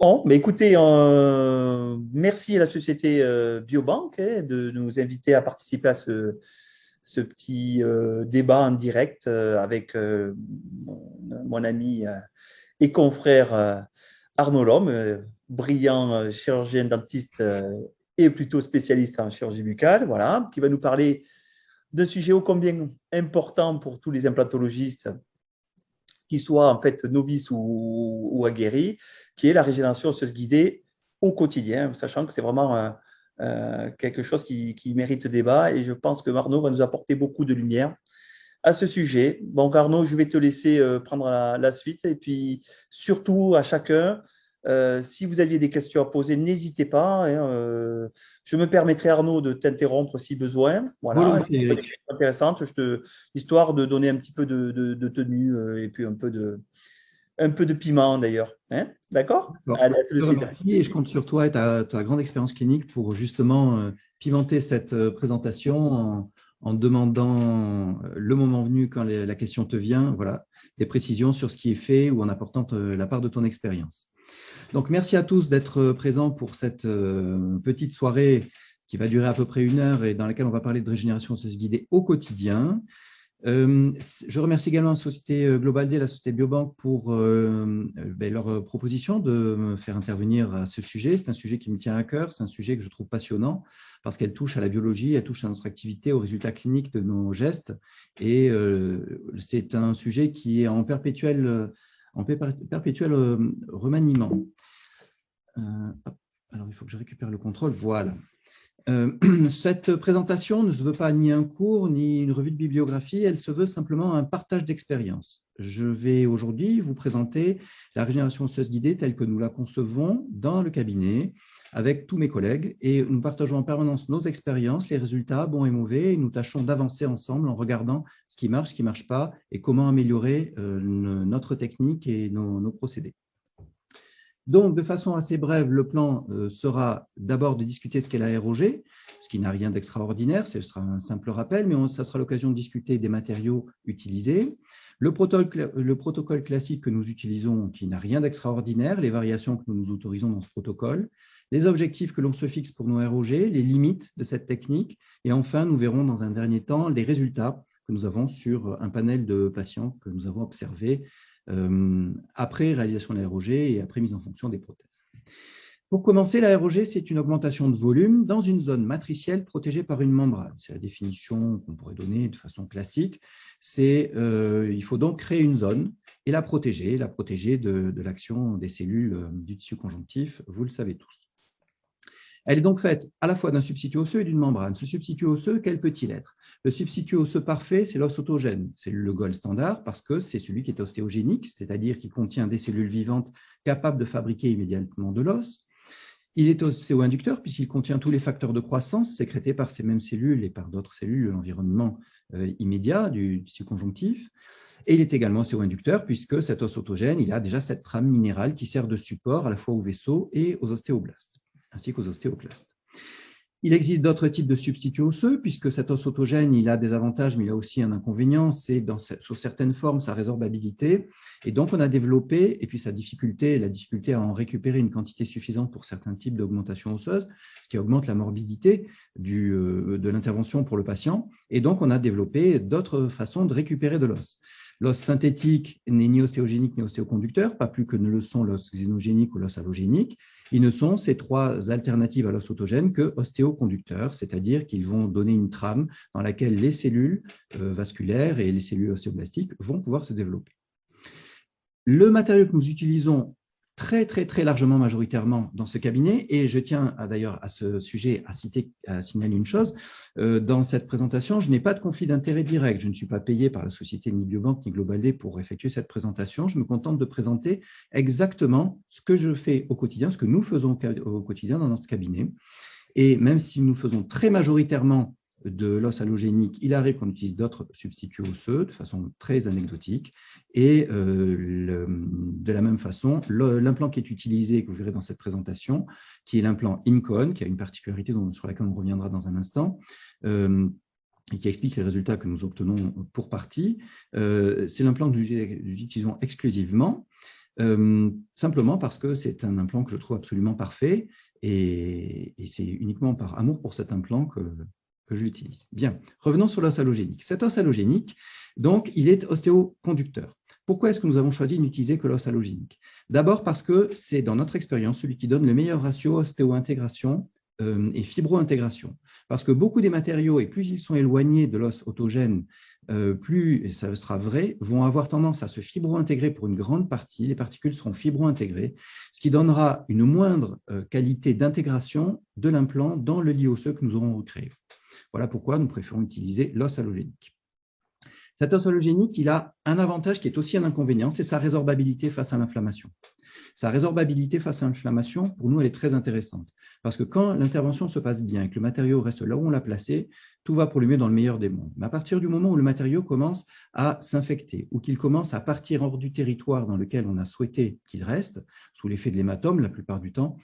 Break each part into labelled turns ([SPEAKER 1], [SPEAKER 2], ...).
[SPEAKER 1] Bon, mais écoutez, merci à la société Biobank de nous inviter à participer à ce petit débat en direct avec mon ami et confrère Arnaud Lhomme, brillant chirurgien dentiste et plutôt spécialiste en chirurgie buccale, voilà, qui va nous parler d'un sujet ô combien important pour tous les implantologistes qui soient en fait novices ou aguerris, qui est la régénération osseuse guidée au quotidien, sachant que c'est vraiment quelque chose qui mérite débat et je pense que Arnaud va nous apporter beaucoup de lumière à ce sujet. Donc Arnaud, je vais te laisser prendre la suite et puis surtout à chacun, si vous aviez des questions à poser, n'hésitez pas, hein, je me permettrai Arnaud de t'interrompre si besoin. Voilà,
[SPEAKER 2] Volontiers,
[SPEAKER 1] des
[SPEAKER 2] Eric.
[SPEAKER 1] questions intéressantes, histoire de donner un petit peu de tenue et puis un peu de piment d'ailleurs. Hein. D'accord?
[SPEAKER 2] Bon,
[SPEAKER 1] Allez, à tout de
[SPEAKER 2] je te
[SPEAKER 1] suite.
[SPEAKER 2] remercie et je compte sur toi et ta grande expérience clinique pour justement pimenter cette présentation en demandant le moment venu quand la question te vient, voilà, des précisions sur ce qui est fait ou en apportant la part de ton expérience. Donc, merci à tous d'être présents pour cette petite soirée qui va durer à peu près 1 heure et dans laquelle on va parler de régénération osseuse guidée au quotidien. Je remercie également la société Global D, la société Biobank pour leur proposition de me faire intervenir à ce sujet. C'est un sujet qui me tient à cœur, c'est un sujet que je trouve passionnant parce qu'elle touche à la biologie, elle touche à notre activité, aux résultats cliniques de nos gestes et c'est un sujet qui est en perpétuel remaniement. Alors, il faut que je récupère le contrôle. Voilà. Cette présentation ne se veut pas ni un cours, ni une revue de bibliographie, elle se veut simplement un partage d'expérience. Je vais aujourd'hui vous présenter la régénération osseuse guidée telle que nous la concevons dans le cabinet avec tous mes collègues et nous partageons en permanence nos expériences, les résultats bons et mauvais et nous tâchons d'avancer ensemble en regardant ce qui ne marche pas et comment améliorer notre technique et nos procédés. Donc, de façon assez brève, le plan sera d'abord de discuter ce qu'est la ROG, ce qui n'a rien d'extraordinaire, ce sera un simple rappel, mais ça sera l'occasion de discuter des matériaux utilisés, le protocole classique que nous utilisons, qui n'a rien d'extraordinaire, les variations que nous nous autorisons dans ce protocole, les objectifs que l'on se fixe pour nos ROG, les limites de cette technique, et enfin, nous verrons dans un dernier temps les résultats que nous avons sur un panel de patients que nous avons observés après réalisation de la ROG et après mise en fonction des prothèses. Pour commencer, la ROG, c'est une augmentation de volume dans une zone matricielle protégée par une membrane. C'est la définition qu'on pourrait donner de façon classique. Il faut donc créer une zone et la protéger de l'action des cellules du tissu conjonctif, vous le savez tous. Elle est donc faite à la fois d'un substitut osseux et d'une membrane. Ce substitut osseux, quel peut-il être? Le substitut osseux parfait, c'est l'os autogène. C'est le gold standard parce que c'est celui qui est ostéogénique, c'est-à-dire qui contient des cellules vivantes capables de fabriquer immédiatement de l'os. Il est ostéo-inducteur puisqu'il contient tous les facteurs de croissance sécrétés par ces mêmes cellules et par d'autres cellules de l'environnement immédiat du tissu conjonctif. Et il est également ostéo-inducteur puisque cet os autogène, il a déjà cette trame minérale qui sert de support à la fois aux vaisseaux et aux ostéoblastes, ainsi qu'aux ostéoclastes. Il existe d'autres types de substituts osseux, puisque cet os autogène, il a des avantages, mais il a aussi un inconvénient, c'est sous certaines formes sa résorbabilité. Et donc, on a développé, et puis la difficulté à en récupérer une quantité suffisante pour certains types d'augmentation osseuse, ce qui augmente la morbidité de l'intervention pour le patient. Et donc, on a développé d'autres façons de récupérer de l'os. L'os synthétique n'est ni ostéogénique ni ostéoconducteur, pas plus que ne le sont l'os xénogénique ou l'os allogénique. Ils ne sont, ces trois alternatives à l'os autogène, que ostéoconducteurs, c'est-à-dire qu'ils vont donner une trame dans laquelle les cellules vasculaires et les cellules ostéoblastiques vont pouvoir se développer. Le matériau que nous utilisons très largement majoritairement dans ce cabinet, et je tiens d'ailleurs à ce sujet à signaler une chose, dans cette présentation, je n'ai pas de conflit d'intérêt direct, je ne suis pas payé par la société ni Biobank ni Global D pour effectuer cette présentation, je me contente de présenter exactement ce que je fais au quotidien, ce que nous faisons au quotidien dans notre cabinet, et même si nous faisons très majoritairement de l'os allogénique, il arrive qu'on utilise d'autres substituts osseux de façon très anecdotique. Et de la même façon, l'implant qui est utilisé, que vous verrez dans cette présentation, qui est l'implant Incon, qui a une particularité sur laquelle on reviendra dans un instant, et qui explique les résultats que nous obtenons pour partie, c'est l'implant que nous utilisons exclusivement. simplement parce que c'est un implant que je trouve absolument parfait et c'est uniquement par amour pour cet implant que je l'utilise. Bien, revenons sur l'os allogénique. Cet os allogénique, donc, il est ostéoconducteur. Pourquoi est-ce que nous avons choisi de n'utiliser que l'os allogénique? D'abord parce que c'est, dans notre expérience, celui qui donne le meilleur ratio ostéo-intégration et fibro-intégration. Parce que beaucoup des matériaux, et plus ils sont éloignés de l'os autogène, plus, et ça sera vrai, vont avoir tendance à se fibro-intégrer pour une grande partie. Les particules seront fibro-intégrées, ce qui donnera une moindre qualité d'intégration de l'implant dans le lit osseux que nous aurons recréé. Voilà pourquoi nous préférons utiliser l'os allogénique. Cet os allogénique, il a un avantage qui est aussi un inconvénient, c'est sa résorbabilité face à l'inflammation. Sa résorbabilité face à l'inflammation, pour nous, elle est très intéressante. Parce que quand l'intervention se passe bien et que le matériau reste là où on l'a placé, tout va pour le mieux dans le meilleur des mondes. Mais à partir du moment où le matériau commence à s'infecter ou qu'il commence à partir hors du territoire dans lequel on a souhaité qu'il reste, sous l'effet de l'hématome la plupart du temps,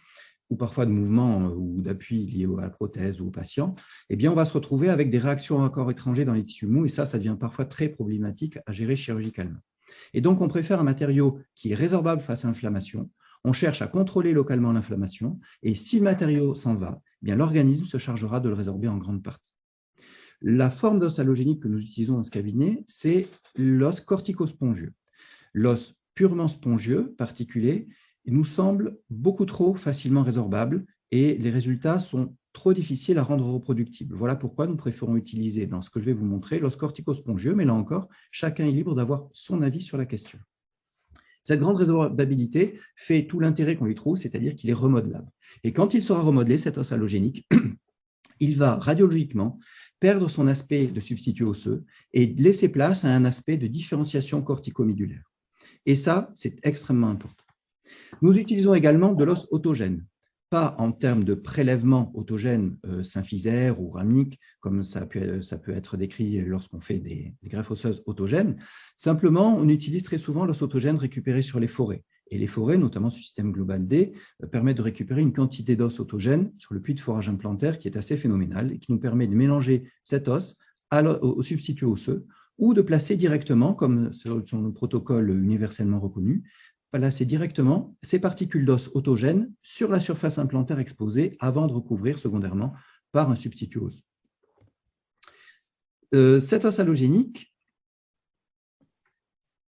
[SPEAKER 2] ou parfois de mouvements ou d'appui liés à la prothèse ou au patient, eh bien, on va se retrouver avec des réactions à corps étrangers dans les tissus mous, et ça devient parfois très problématique à gérer chirurgicalement. Et donc, on préfère un matériau qui est résorbable face à l'inflammation. On cherche à contrôler localement l'inflammation, et si le matériau s'en va, eh bien, l'organisme se chargera de le résorber en grande partie. La forme d'os allogénique que nous utilisons dans ce cabinet, c'est l'os corticospongieux. L'os purement spongieux, particulé, il nous semble beaucoup trop facilement résorbable et les résultats sont trop difficiles à rendre reproductibles. Voilà pourquoi nous préférons utiliser, dans ce que je vais vous montrer, l'os corticospongieux, mais là encore, chacun est libre d'avoir son avis sur la question. Cette grande résorbabilité fait tout l'intérêt qu'on lui trouve, c'est-à-dire qu'il est remodelable. Et quand il sera remodelé, cet os allogénique, il va radiologiquement perdre son aspect de substitut osseux et laisser place à un aspect de différenciation corticomédulaire. Et ça, c'est extrêmement important. Nous utilisons également de l'os autogène, pas en termes de prélèvement autogène symphysaire ou ramique, comme ça peut être décrit lorsqu'on fait des greffes osseuses autogènes. Simplement, on utilise très souvent l'os autogène récupéré sur les forêts. Et les forêts, notamment ce système global D, permettent de récupérer une quantité d'os autogène sur le puits de forage implantaire qui est assez phénoménal et qui nous permet de mélanger cet os au substitut osseux ou de placer directement, comme sur le protocole universellement reconnu, placer directement ces particules d'os autogènes sur la surface implantaire exposée avant de recouvrir secondairement par un substitut osseux. Cet os allogénique,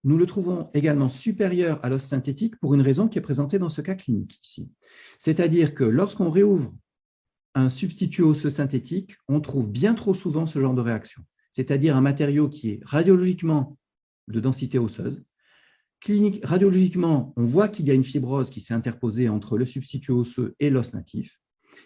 [SPEAKER 2] nous le trouvons également supérieur à l'os synthétique pour une raison qui est présentée dans ce cas clinique ici. C'est-à-dire que lorsqu'on réouvre un substitut osseux synthétique, on trouve bien trop souvent ce genre de réaction. C'est-à-dire un matériau qui est radiologiquement de densité osseuse. Radiologiquement, on voit qu'il y a une fibrose qui s'est interposée entre le substitut osseux et l'os natif.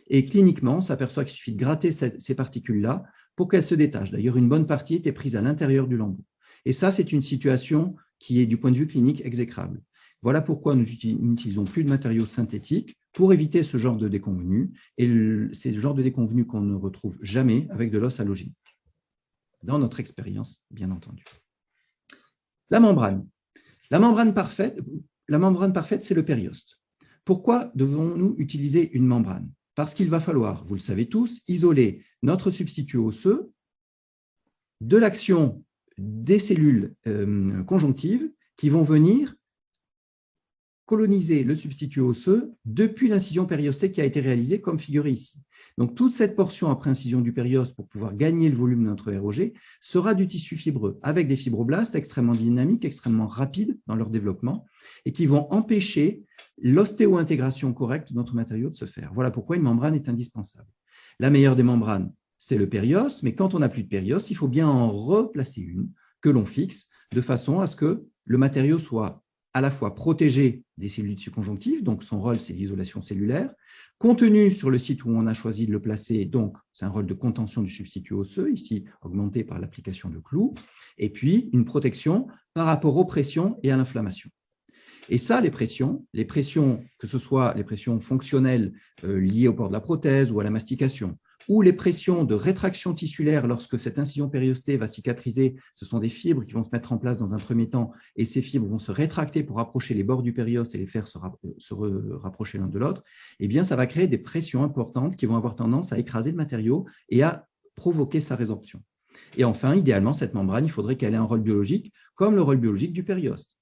[SPEAKER 2] Et cliniquement, on s'aperçoit qu'il suffit de gratter ces particules-là pour qu'elles se détachent. D'ailleurs, une bonne partie était prise à l'intérieur du lambeau. Et ça, c'est une situation qui est, du point de vue clinique, exécrable. Voilà pourquoi nous n'utilisons plus de matériaux synthétiques pour éviter ce genre de déconvenus. Et c'est le genre de déconvenus qu'on ne retrouve jamais avec de l'os allogénique, dans notre expérience, bien entendu. La membrane. La membrane parfaite, c'est le périoste. Pourquoi devons-nous utiliser une membrane? Parce qu'il va falloir, vous le savez tous, isoler notre substitut osseux de l'action des cellules conjonctives qui vont venir coloniser le substitut osseux depuis l'incision périostée qui a été réalisée comme figuré ici. Donc, toute cette portion après incision du périoste pour pouvoir gagner le volume de notre ROG sera du tissu fibreux avec des fibroblastes extrêmement dynamiques, extrêmement rapides dans leur développement et qui vont empêcher l'ostéo-intégration correcte de notre matériau de se faire. Voilà pourquoi une membrane est indispensable. La meilleure des membranes, c'est le périoste, mais quand on n'a plus de périoste, il faut bien en replacer une que l'on fixe de façon à ce que le matériau soit à la fois protégé des cellules subconjonctives, donc son rôle c'est l'isolation cellulaire, contenu sur le site où on a choisi de le placer, donc c'est un rôle de contention du substitut osseux, ici augmenté par l'application de clous, et puis une protection par rapport aux pressions et à l'inflammation. Et ça, les pressions, que ce soit les pressions fonctionnelles liées au port de la prothèse ou à la mastication, ou les pressions de rétraction tissulaire lorsque cette incision périostée va cicatriser, ce sont des fibres qui vont se mettre en place dans un premier temps et ces fibres vont se rétracter pour rapprocher les bords du périoste et les faire se rapprocher l'un de l'autre, eh bien ça va créer des pressions importantes qui vont avoir tendance à écraser le matériau et à provoquer sa résorption. Et enfin, idéalement, cette membrane, il faudrait qu'elle ait un rôle biologique comme le rôle biologique du périoste.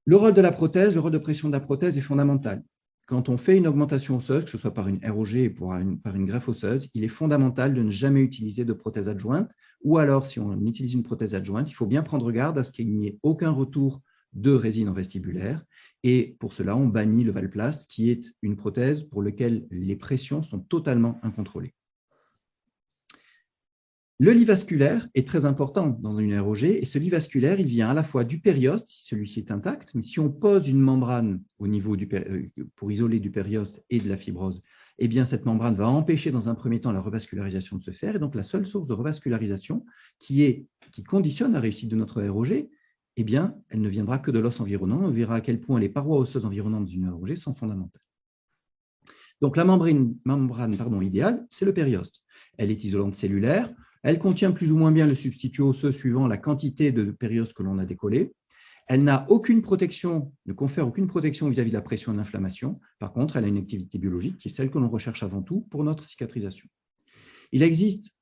[SPEAKER 2] Le rôle de la prothèse, le rôle de pression de la prothèse est fondamental. Quand on fait une augmentation osseuse, que ce soit par une ROG ou par une greffe osseuse, il est fondamental de ne jamais utiliser de prothèse adjointe, ou alors, si on utilise une prothèse adjointe, il faut bien prendre garde à ce qu'il n'y ait aucun retour de résine en vestibulaire, et pour cela, on bannit le Valplast, qui est une prothèse pour laquelle les pressions sont totalement incontrôlées. Le lit vasculaire est très important dans une ROG, et ce lit vasculaire, il vient à la fois du périoste, si celui-ci est intact, mais si on pose une membrane au niveau pour isoler du périoste et de la fibrose, eh bien cette membrane va empêcher dans un premier temps la revascularisation de se faire, et donc la seule source de revascularisation qui conditionne la réussite de notre ROG, eh bien, elle ne viendra que de l'os environnant. On verra à quel point les parois osseuses environnantes d'une ROG sont fondamentales. Donc la membrane idéale, c'est le périoste. Elle est isolante cellulaire. Elle contient plus ou moins bien le substitut osseux suivant la quantité de périoste que l'on a décollé. Elle n'a aucune protection, ne confère aucune protection vis-à-vis de la pression et de l'inflammation. Par contre, elle a une activité biologique qui est celle que l'on recherche avant tout pour notre cicatrisation. Il existe,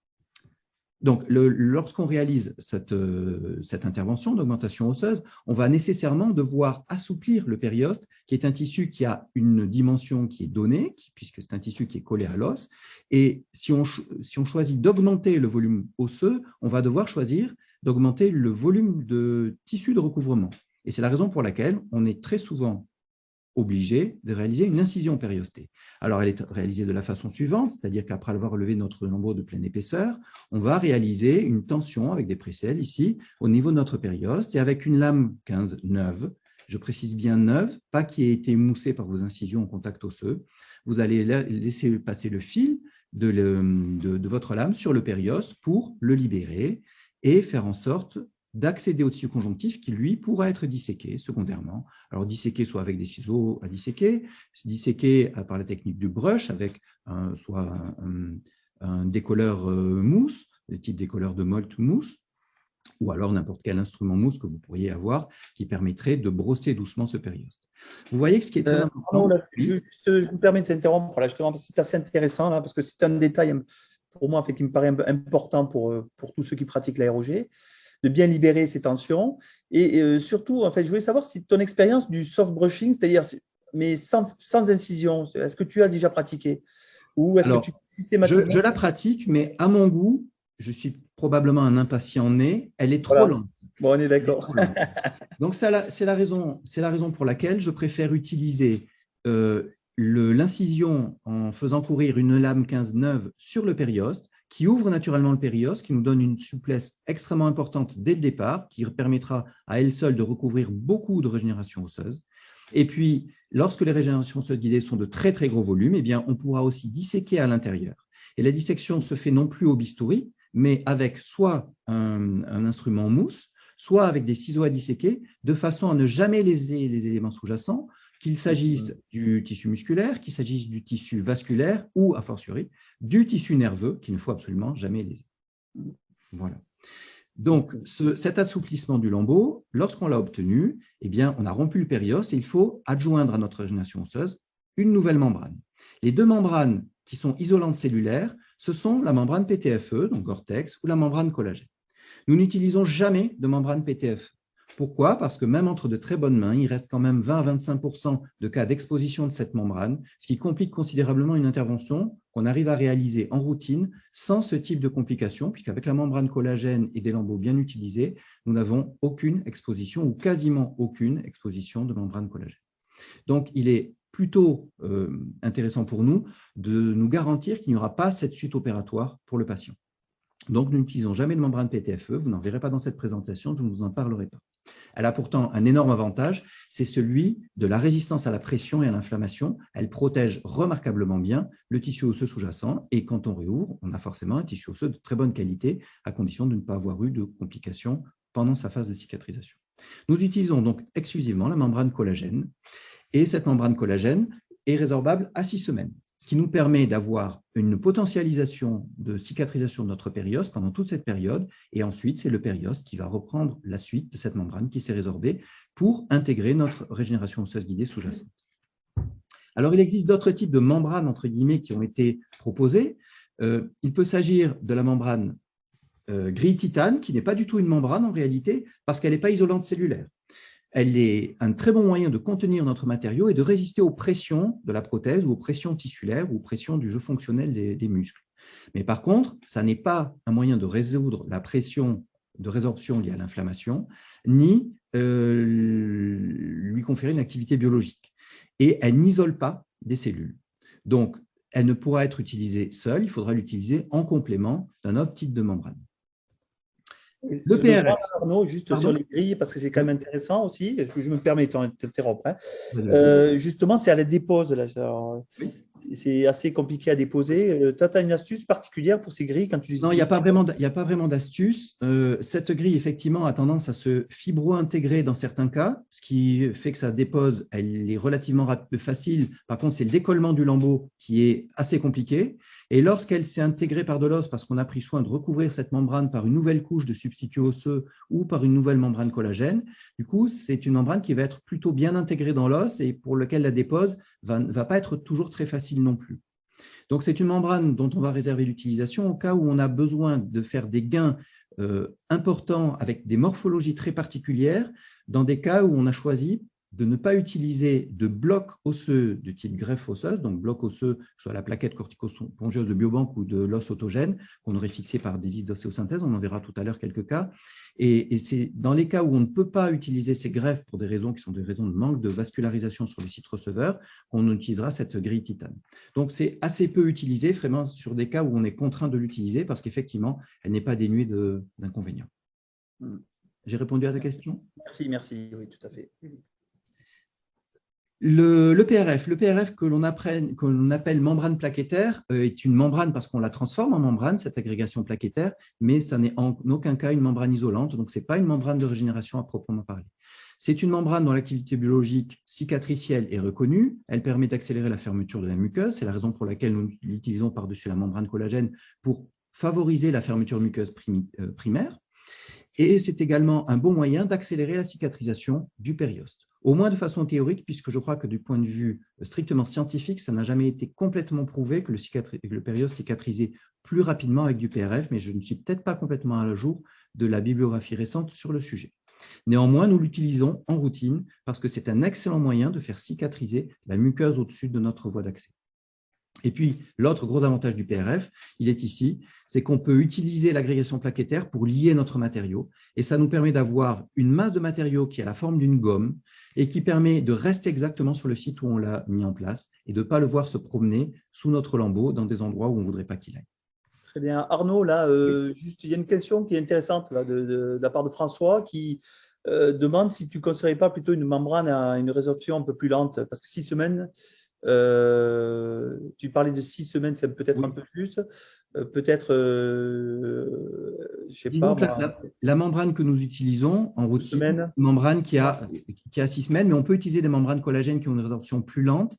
[SPEAKER 2] donc, lorsqu'on réalise cette intervention d'augmentation osseuse, on va nécessairement devoir assouplir le périoste, qui est un tissu qui a une dimension qui est donnée, puisque c'est un tissu qui est collé à l'os. Et si on choisit d'augmenter le volume osseux, on va devoir choisir d'augmenter le volume de tissu de recouvrement. Et c'est la raison pour laquelle on est très souvent obligé de réaliser une incision périostée. Alors, elle est réalisée de la façon suivante, c'est-à-dire qu'après avoir relevé notre lambeau de pleine épaisseur, on va réaliser une tension avec des précelles ici, au niveau de notre périoste, et avec une lame 15 neuve, je précise bien neuve, pas qui ait été moussée par vos incisions au contact osseux, vous allez laisser passer le fil de votre lame sur le périoste pour le libérer et faire en sorte d'accéder au tissu conjonctif qui, lui, pourra être disséqué secondairement. Alors, disséqué soit avec des ciseaux à disséquer, disséqué par la technique du brush avec soit un décolleur mousse, le type décolleur de Molt mousse, ou alors n'importe quel instrument mousse que vous pourriez avoir qui permettrait de brosser doucement ce périoste. Vous voyez que ce qui est très important…
[SPEAKER 1] je me permets de t'interrompre là, justement, parce que c'est assez intéressant, là, parce que c'est un détail pour moi en fait, qui me paraît important pour tous ceux qui pratiquent la ROG, de bien libérer ces tensions. Et surtout, en fait, je voulais savoir si ton expérience du soft brushing, c'est-à-dire mais sans incision, est-ce que tu as déjà pratiqué? Ou est-ce que tu systématiquement…
[SPEAKER 2] Je la pratique, mais à mon goût, je suis probablement un impatient né, elle est trop lente.
[SPEAKER 1] Bon, on est d'accord.
[SPEAKER 2] Donc, c'est la raison pour laquelle je préfère utiliser l'incision en faisant courir une lame 15 neuve sur le périoste, qui ouvre naturellement le périoste, qui nous donne une souplesse extrêmement importante dès le départ, qui permettra à elle seule de recouvrir beaucoup de régénération osseuse. Et puis, lorsque les régénérations osseuses guidées sont de très, très gros volumes, eh bien, on pourra aussi disséquer à l'intérieur. Et la dissection se fait non plus au bistouri, mais avec soit un instrument mousse, soit avec des ciseaux à disséquer, de façon à ne jamais léser les éléments sous-jacents, qu'il s'agisse du tissu musculaire, qu'il s'agisse du tissu vasculaire ou, a fortiori, du tissu nerveux qu'il ne faut absolument jamais léser. Voilà. Donc, cet assouplissement du lambeau, lorsqu'on l'a obtenu, eh bien, on a rompu le périoste et il faut adjoindre à notre régénération osseuse une nouvelle membrane. Les deux membranes qui sont isolantes cellulaires, ce sont la membrane PTFE, donc Gore-Tex, ou la membrane collagène. Nous n'utilisons jamais de membrane PTFE. Pourquoi? Parce que même entre de très bonnes mains, il reste quand même 20 à 25% de cas d'exposition de cette membrane, ce qui complique considérablement une intervention qu'on arrive à réaliser en routine sans ce type de complications, puisqu'avec la membrane collagène et des lambeaux bien utilisés, nous n'avons aucune exposition ou quasiment aucune exposition de membrane collagène. Donc, il est plutôt intéressant pour nous de nous garantir qu'il n'y aura pas cette suite opératoire pour le patient. Donc, nous n'utilisons jamais de membrane PTFE, vous n'en verrez pas dans cette présentation, je ne vous en parlerai pas. Elle a pourtant un énorme avantage, c'est celui de la résistance à la pression et à l'inflammation. Elle protège remarquablement bien le tissu osseux sous-jacent et quand on réouvre, on a forcément un tissu osseux de très bonne qualité à condition de ne pas avoir eu de complications pendant sa phase de cicatrisation. Nous utilisons donc exclusivement la membrane collagène et cette membrane collagène est résorbable à 6 semaines. Ce qui nous permet d'avoir une potentialisation de cicatrisation de notre périoste pendant toute cette période. Et ensuite, c'est le périoste qui va reprendre la suite de cette membrane qui s'est résorbée pour intégrer notre régénération osseuse guidée sous-jacente. Alors, il existe d'autres types de membranes, entre guillemets, qui ont été proposées. Il peut s'agir de la membrane grille titane, qui n'est pas du tout une membrane en réalité, parce qu'elle n'est pas isolante cellulaire. elle est un très bon moyen de contenir notre matériau et de résister aux pressions de la prothèse ou aux pressions tissulaires ou aux pressions du jeu fonctionnel des muscles. Mais par contre, ça n'est pas un moyen de résoudre la pression de résorption liée à l'inflammation, ni lui conférer une activité biologique. Et elle n'isole pas des cellules. Donc, elle ne pourra être utilisée seule, il faudra l'utiliser en complément d'un autre type de membrane.
[SPEAKER 1] Le PRF. Arnaud, juste
[SPEAKER 2] Pardon?
[SPEAKER 1] sur les grilles, parce que c'est quand même intéressant aussi, je me permets de t'interrompre. Justement, c'est à la dépose.
[SPEAKER 2] Oui.
[SPEAKER 1] C'est assez compliqué à déposer. Toi, tu as une astuce particulière pour ces grilles quand tu les
[SPEAKER 2] Non, il n'y a pas vraiment d'astuce. Cette grille, effectivement, a tendance à se fibro-intégrer dans certains cas, ce qui fait que sa dépose, elle est relativement facile. Par contre, c'est le décollement du lambeau qui est assez compliqué. Et lorsqu'elle s'est intégrée par de l'os, parce qu'on a pris soin de recouvrir cette membrane par une nouvelle couche de substitut osseux ou par une nouvelle membrane collagène, du coup, c'est une membrane qui va être plutôt bien intégrée dans l'os et pour laquelle la dépose ne va pas être toujours très facile non plus. Donc, c'est une membrane dont on va réserver l'utilisation au cas où on a besoin de faire des gains importants avec des morphologies très particulières, dans des cas où on a choisi de ne pas utiliser de blocs osseux de type greffe osseuse, donc bloc osseux, soit la plaquette cortico-spongieuse de Biobank ou de l'os autogène, qu'on aurait fixé par des vis d'ostéosynthèse, on en verra tout à l'heure quelques cas. Et c'est dans les cas où on ne peut pas utiliser ces greffes pour des raisons qui sont des raisons de manque de vascularisation sur le site receveur, qu'on utilisera cette grille titane. Donc, c'est assez peu utilisé, vraiment sur des cas où on est contraint de l'utiliser, parce qu'effectivement, elle n'est pas dénuée d'inconvénients. J'ai répondu à ta question?
[SPEAKER 1] Merci, oui, tout à fait.
[SPEAKER 2] Le PRF que l'on appelle membrane plaquettaire est une membrane parce qu'on la transforme en membrane, cette agrégation plaquettaire, mais ça n'est en aucun cas une membrane isolante, donc ce n'est pas une membrane de régénération à proprement parler. C'est une membrane dont l'activité biologique cicatricielle est reconnue, elle permet d'accélérer la fermeture de la muqueuse, c'est la raison pour laquelle nous l'utilisons par-dessus la membrane collagène pour favoriser la fermeture muqueuse primaire, et c'est également un bon moyen d'accélérer la cicatrisation du périoste. Au moins de façon théorique, puisque je crois que du point de vue strictement scientifique, ça n'a jamais été complètement prouvé que le périoste cicatrisait plus rapidement avec du PRF, mais je ne suis peut-être pas complètement à jour de la bibliographie récente sur le sujet. Néanmoins, nous l'utilisons en routine parce que c'est un excellent moyen de faire cicatriser la muqueuse au-dessus de notre voie d'accès. Et puis, l'autre gros avantage du PRF, il est ici, c'est qu'on peut utiliser l'agrégation plaquettaire pour lier notre matériau. Et ça nous permet d'avoir une masse de matériau qui a la forme d'une gomme et qui permet de rester exactement sur le site où on l'a mis en place et de ne pas le voir se promener sous notre lambeau dans des endroits où on ne voudrait pas qu'il aille.
[SPEAKER 1] Très bien. Arnaud, là, juste, il y a une question qui est intéressante là, de la part de François qui demande si tu ne conseillerais pas plutôt une membrane à une résorption un peu plus lente. Parce que 6 semaines… tu parlais de 6 semaines, c'est peut-être un peu juste. Peut-être, je sais pas.
[SPEAKER 2] La membrane que nous utilisons en routine, c'est une membrane qui a 6 semaines, mais on peut utiliser des membranes collagènes qui ont une résorption plus lente.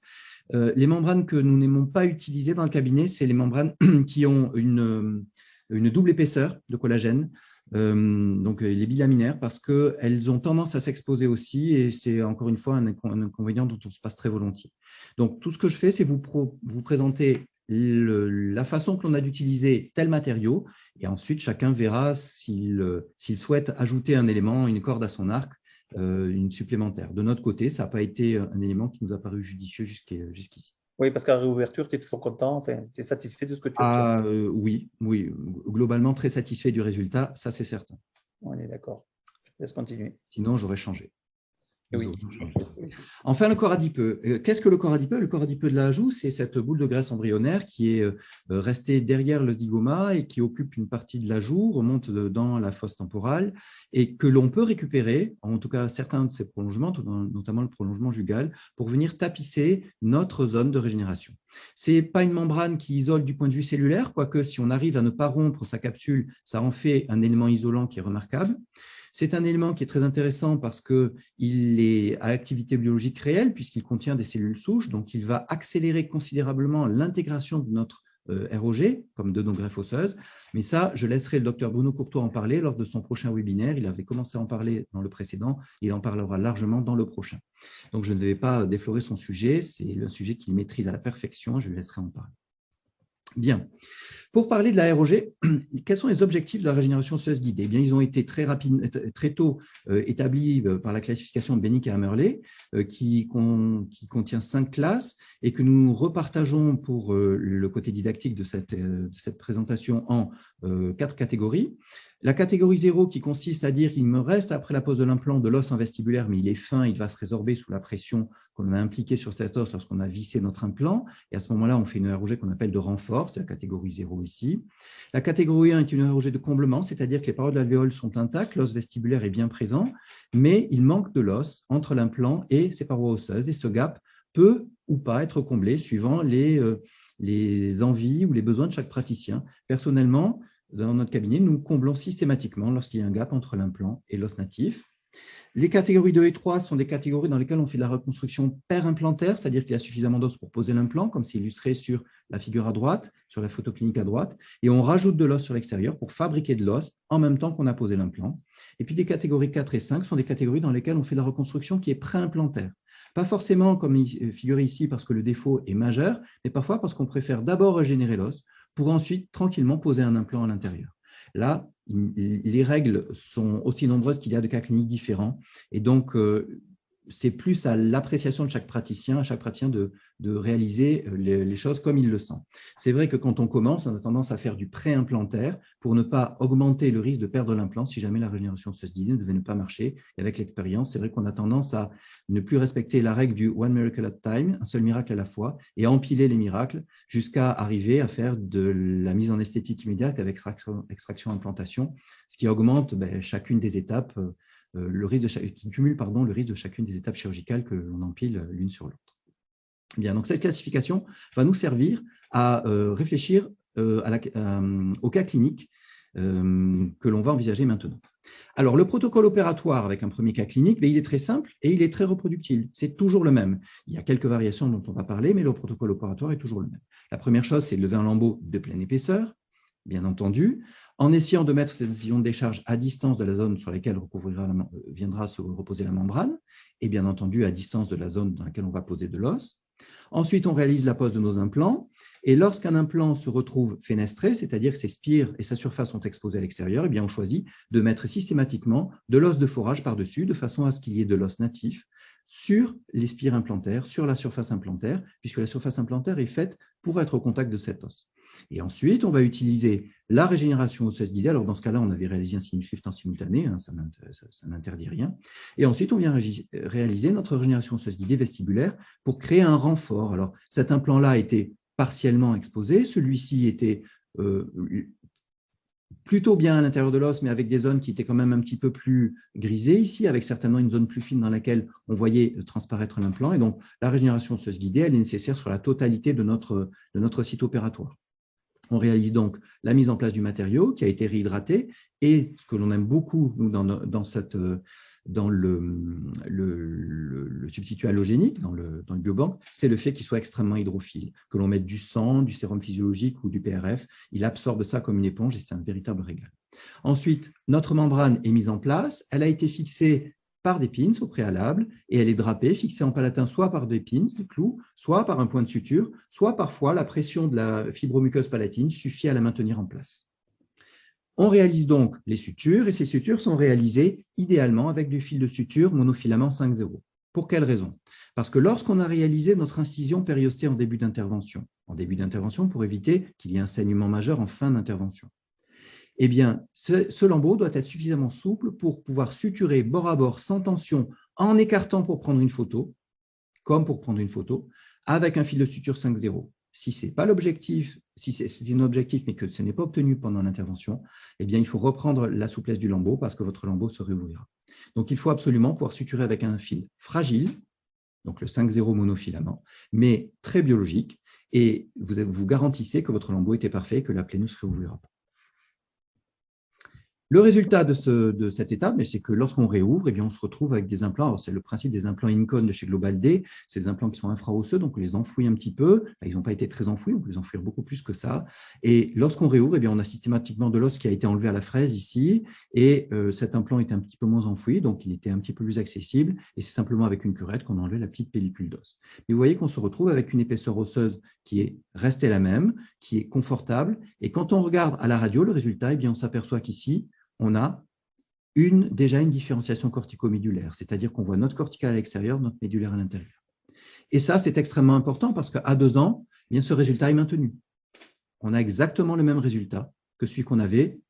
[SPEAKER 2] Les membranes que nous n'aimons pas utiliser dans le cabinet, c'est les membranes qui ont une double épaisseur de collagène, donc les bilaminaires, parce qu'elles ont tendance à s'exposer aussi et c'est encore une fois un inconvénient dont on se passe très volontiers. Donc tout ce que je fais, c'est vous présenter la façon que l'on a d'utiliser tel matériau et ensuite chacun verra s'il souhaite ajouter un élément, une corde à son arc, une supplémentaire. De notre côté, ça n'a pas été un élément qui nous a paru judicieux jusqu'ici.
[SPEAKER 1] Oui, parce qu'à la réouverture, tu es toujours content, enfin, tu es satisfait de ce que tu as fait.
[SPEAKER 2] Oui, globalement très satisfait du résultat, ça c'est certain.
[SPEAKER 1] On est d'accord. Je laisse continuer.
[SPEAKER 2] Sinon, j'aurais changé.
[SPEAKER 1] Oui.
[SPEAKER 2] Enfin, le corps adipeux. Qu'est-ce que le corps adipeux? Le corps adipeux de la joue, c'est cette boule de graisse embryonnaire qui est restée derrière le zygoma et qui occupe une partie de la joue, remonte dans la fosse temporale et que l'on peut récupérer, en tout cas certains de ces prolongements, notamment le prolongement jugal, pour venir tapisser notre zone de régénération. Ce n'est pas une membrane qui isole du point de vue cellulaire, quoique si on arrive à ne pas rompre sa capsule, ça en fait un élément isolant qui est remarquable. C'est un élément qui est très intéressant parce qu'il est à activité biologique réelle puisqu'il contient des cellules souches, donc il va accélérer considérablement l'intégration de notre ROG, comme de nos greffes osseuses. Mais ça, je laisserai le docteur Bruno Courtois en parler lors de son prochain webinaire. Il avait commencé à en parler dans le précédent, il en parlera largement dans le prochain. Donc, je ne vais pas déflorer son sujet, c'est un sujet qu'il maîtrise à la perfection, je lui laisserai en parler. Bien. Pour parler de la ROG, quels sont les objectifs de la régénération osseuse guidée? Eh bien, ils ont été très tôt établis par la classification de Bennick et Hammerley, qui contient 5 classes et que nous repartageons pour le côté didactique de cette présentation en 4 catégories. La catégorie 0 qui consiste à dire qu'il me reste après la pose de l'implant de l'os investibulaire, mais il est fin, il va se résorber sous la pression qu'on a impliquée sur cet os lorsqu'on a vissé notre implant. Et à ce moment-là, on fait une ROG qu'on appelle de renfort, c'est la catégorie 0 ici. La catégorie 1 est une ROG de comblement, c'est-à-dire que les parois de l'alvéole sont intactes, l'os vestibulaire est bien présent, mais il manque de l'os entre l'implant et ses parois osseuses. Et ce gap peut ou pas être comblé suivant les envies ou les besoins de chaque praticien. Personnellement, dans notre cabinet, nous comblons systématiquement lorsqu'il y a un gap entre l'implant et l'os natif. Les catégories 2 et 3 sont des catégories dans lesquelles on fait de la reconstruction périmplantaire, c'est-à-dire qu'il y a suffisamment d'os pour poser l'implant, comme c'est illustré sur la figure à droite, sur la photo clinique à droite, et on rajoute de l'os sur l'extérieur pour fabriquer de l'os en même temps qu'on a posé l'implant. Et puis les catégories 4 et 5 sont des catégories dans lesquelles on fait de la reconstruction qui est préimplantaire. Pas forcément comme figuré ici parce que le défaut est majeur, mais parfois parce qu'on préfère d'abord régénérer l'os pour ensuite tranquillement poser un implant à l'intérieur. Là, les règles sont aussi nombreuses qu'il y a de cas cliniques différents. Et donc, c'est plus à l'appréciation de chaque praticien de réaliser les choses comme il le sent. C'est vrai que quand on commence, on a tendance à faire du pré-implantaire pour ne pas augmenter le risque de perdre l'implant si jamais la régénération osseuse guidée ne devait ne pas marcher. Et avec l'expérience, c'est vrai qu'on a tendance à ne plus respecter la règle du one miracle at a time, un seul miracle à la fois, et à empiler les miracles jusqu'à arriver à faire de la mise en esthétique immédiate avec extraction-implantation, ce qui augmente chacune des étapes, qui cumule le risque de chacune des étapes chirurgicales que l'on empile l'une sur l'autre. Bien, donc cette classification va nous servir à réfléchir au cas clinique que l'on va envisager maintenant. Alors, le protocole opératoire avec un premier cas clinique, il est très simple et il est très reproductible. C'est toujours le même. Il y a quelques variations dont on va parler, mais le protocole opératoire est toujours le même. La première chose, c'est de lever un lambeau de pleine épaisseur, bien entendu, en essayant de mettre ces incisions de décharge à distance de la zone sur laquelle viendra se reposer la membrane, et bien entendu à distance de la zone dans laquelle on va poser de l'os. Ensuite, on réalise la pose de nos implants, et lorsqu'un implant se retrouve fenestré, c'est-à-dire que ses spires et sa surface sont exposés à l'extérieur, eh bien on choisit de mettre systématiquement de l'os de forage par-dessus, de façon à ce qu'il y ait de l'os natif sur les spires implantaires, sur la surface implantaire, puisque la surface implantaire est faite pour être au contact de cet os. Et ensuite, on va utiliser la régénération osseuse guidée. Alors, dans ce cas-là, on avait réalisé un sinus lift en simultané, hein, ça n'interdit rien. Et ensuite, on vient réaliser notre régénération osseuse guidée vestibulaire pour créer un renfort. Alors, cet implant-là était partiellement exposé. Celui-ci était plutôt bien à l'intérieur de l'os, mais avec des zones qui étaient quand même un petit peu plus grisées ici, avec certainement une zone plus fine dans laquelle on voyait transparaître l'implant. Et donc, la régénération osseuse guidée, elle est nécessaire sur la totalité de notre site opératoire. On réalise donc la mise en place du matériau qui a été réhydraté et ce que l'on aime beaucoup nous, dans le substitut halogénique, dans le biobank, c'est le fait qu'il soit extrêmement hydrophile, que l'on mette du sang, du sérum physiologique ou du PRF, il absorbe ça comme une éponge et c'est un véritable régal. Ensuite, notre membrane est mise en place, elle a été fixée par des pins au préalable et elle est drapée, fixée en palatin soit par des pins, des clous, soit par un point de suture, soit parfois la pression de la fibromuqueuse palatine suffit à la maintenir en place. On réalise donc les sutures et ces sutures sont réalisées idéalement avec du fil de suture monofilament 5,0. Pour quelle raison? Parce que lorsqu'on a réalisé notre incision périostée en début d'intervention pour éviter qu'il y ait un saignement majeur en fin d'intervention, eh bien, ce lambeau doit être suffisamment souple pour pouvoir suturer bord à bord sans tension en écartant pour prendre une photo, comme pour prendre une photo, avec un fil de suture 5,0. Si ce n'est pas l'objectif, si c'est un objectif mais que ce n'est pas obtenu pendant l'intervention, eh bien, il faut reprendre la souplesse du lambeau parce que votre lambeau se réouvrira. Donc, il faut absolument pouvoir suturer avec un fil fragile, donc le 5,0 monofilament, mais très biologique, et vous garantissez que votre lambeau était parfait et que la plaie ne se réouvrira pas. Le résultat de cette étape, c'est que lorsqu'on réouvre, eh bien, on se retrouve avec des implants. C'est le principe des implants Incon de chez Global D. Ces implants qui sont infraosseux, donc on les enfouit un petit peu. Là, ils n'ont pas été très enfouis, on peut les enfouir beaucoup plus que ça. Et lorsqu'on réouvre, eh bien, on a systématiquement de l'os qui a été enlevé à la fraise ici. Et cet implant était un petit peu moins enfoui, donc il était un petit peu plus accessible. Et c'est simplement avec une curette qu'on a enlevé la petite pellicule d'os. Mais vous voyez qu'on se retrouve avec une épaisseur osseuse qui est restée la même, qui est confortable. Et quand on regarde à la radio le résultat, eh bien, on s'aperçoit qu'ici, on a déjà une différenciation corticomédulaire, c'est-à-dire qu'on voit notre cortical à l'extérieur, notre médulaire à l'intérieur. Et ça, c'est extrêmement important parce qu'à 2 ans, eh bien, ce résultat est maintenu. On a exactement le même résultat que celui qu'on avait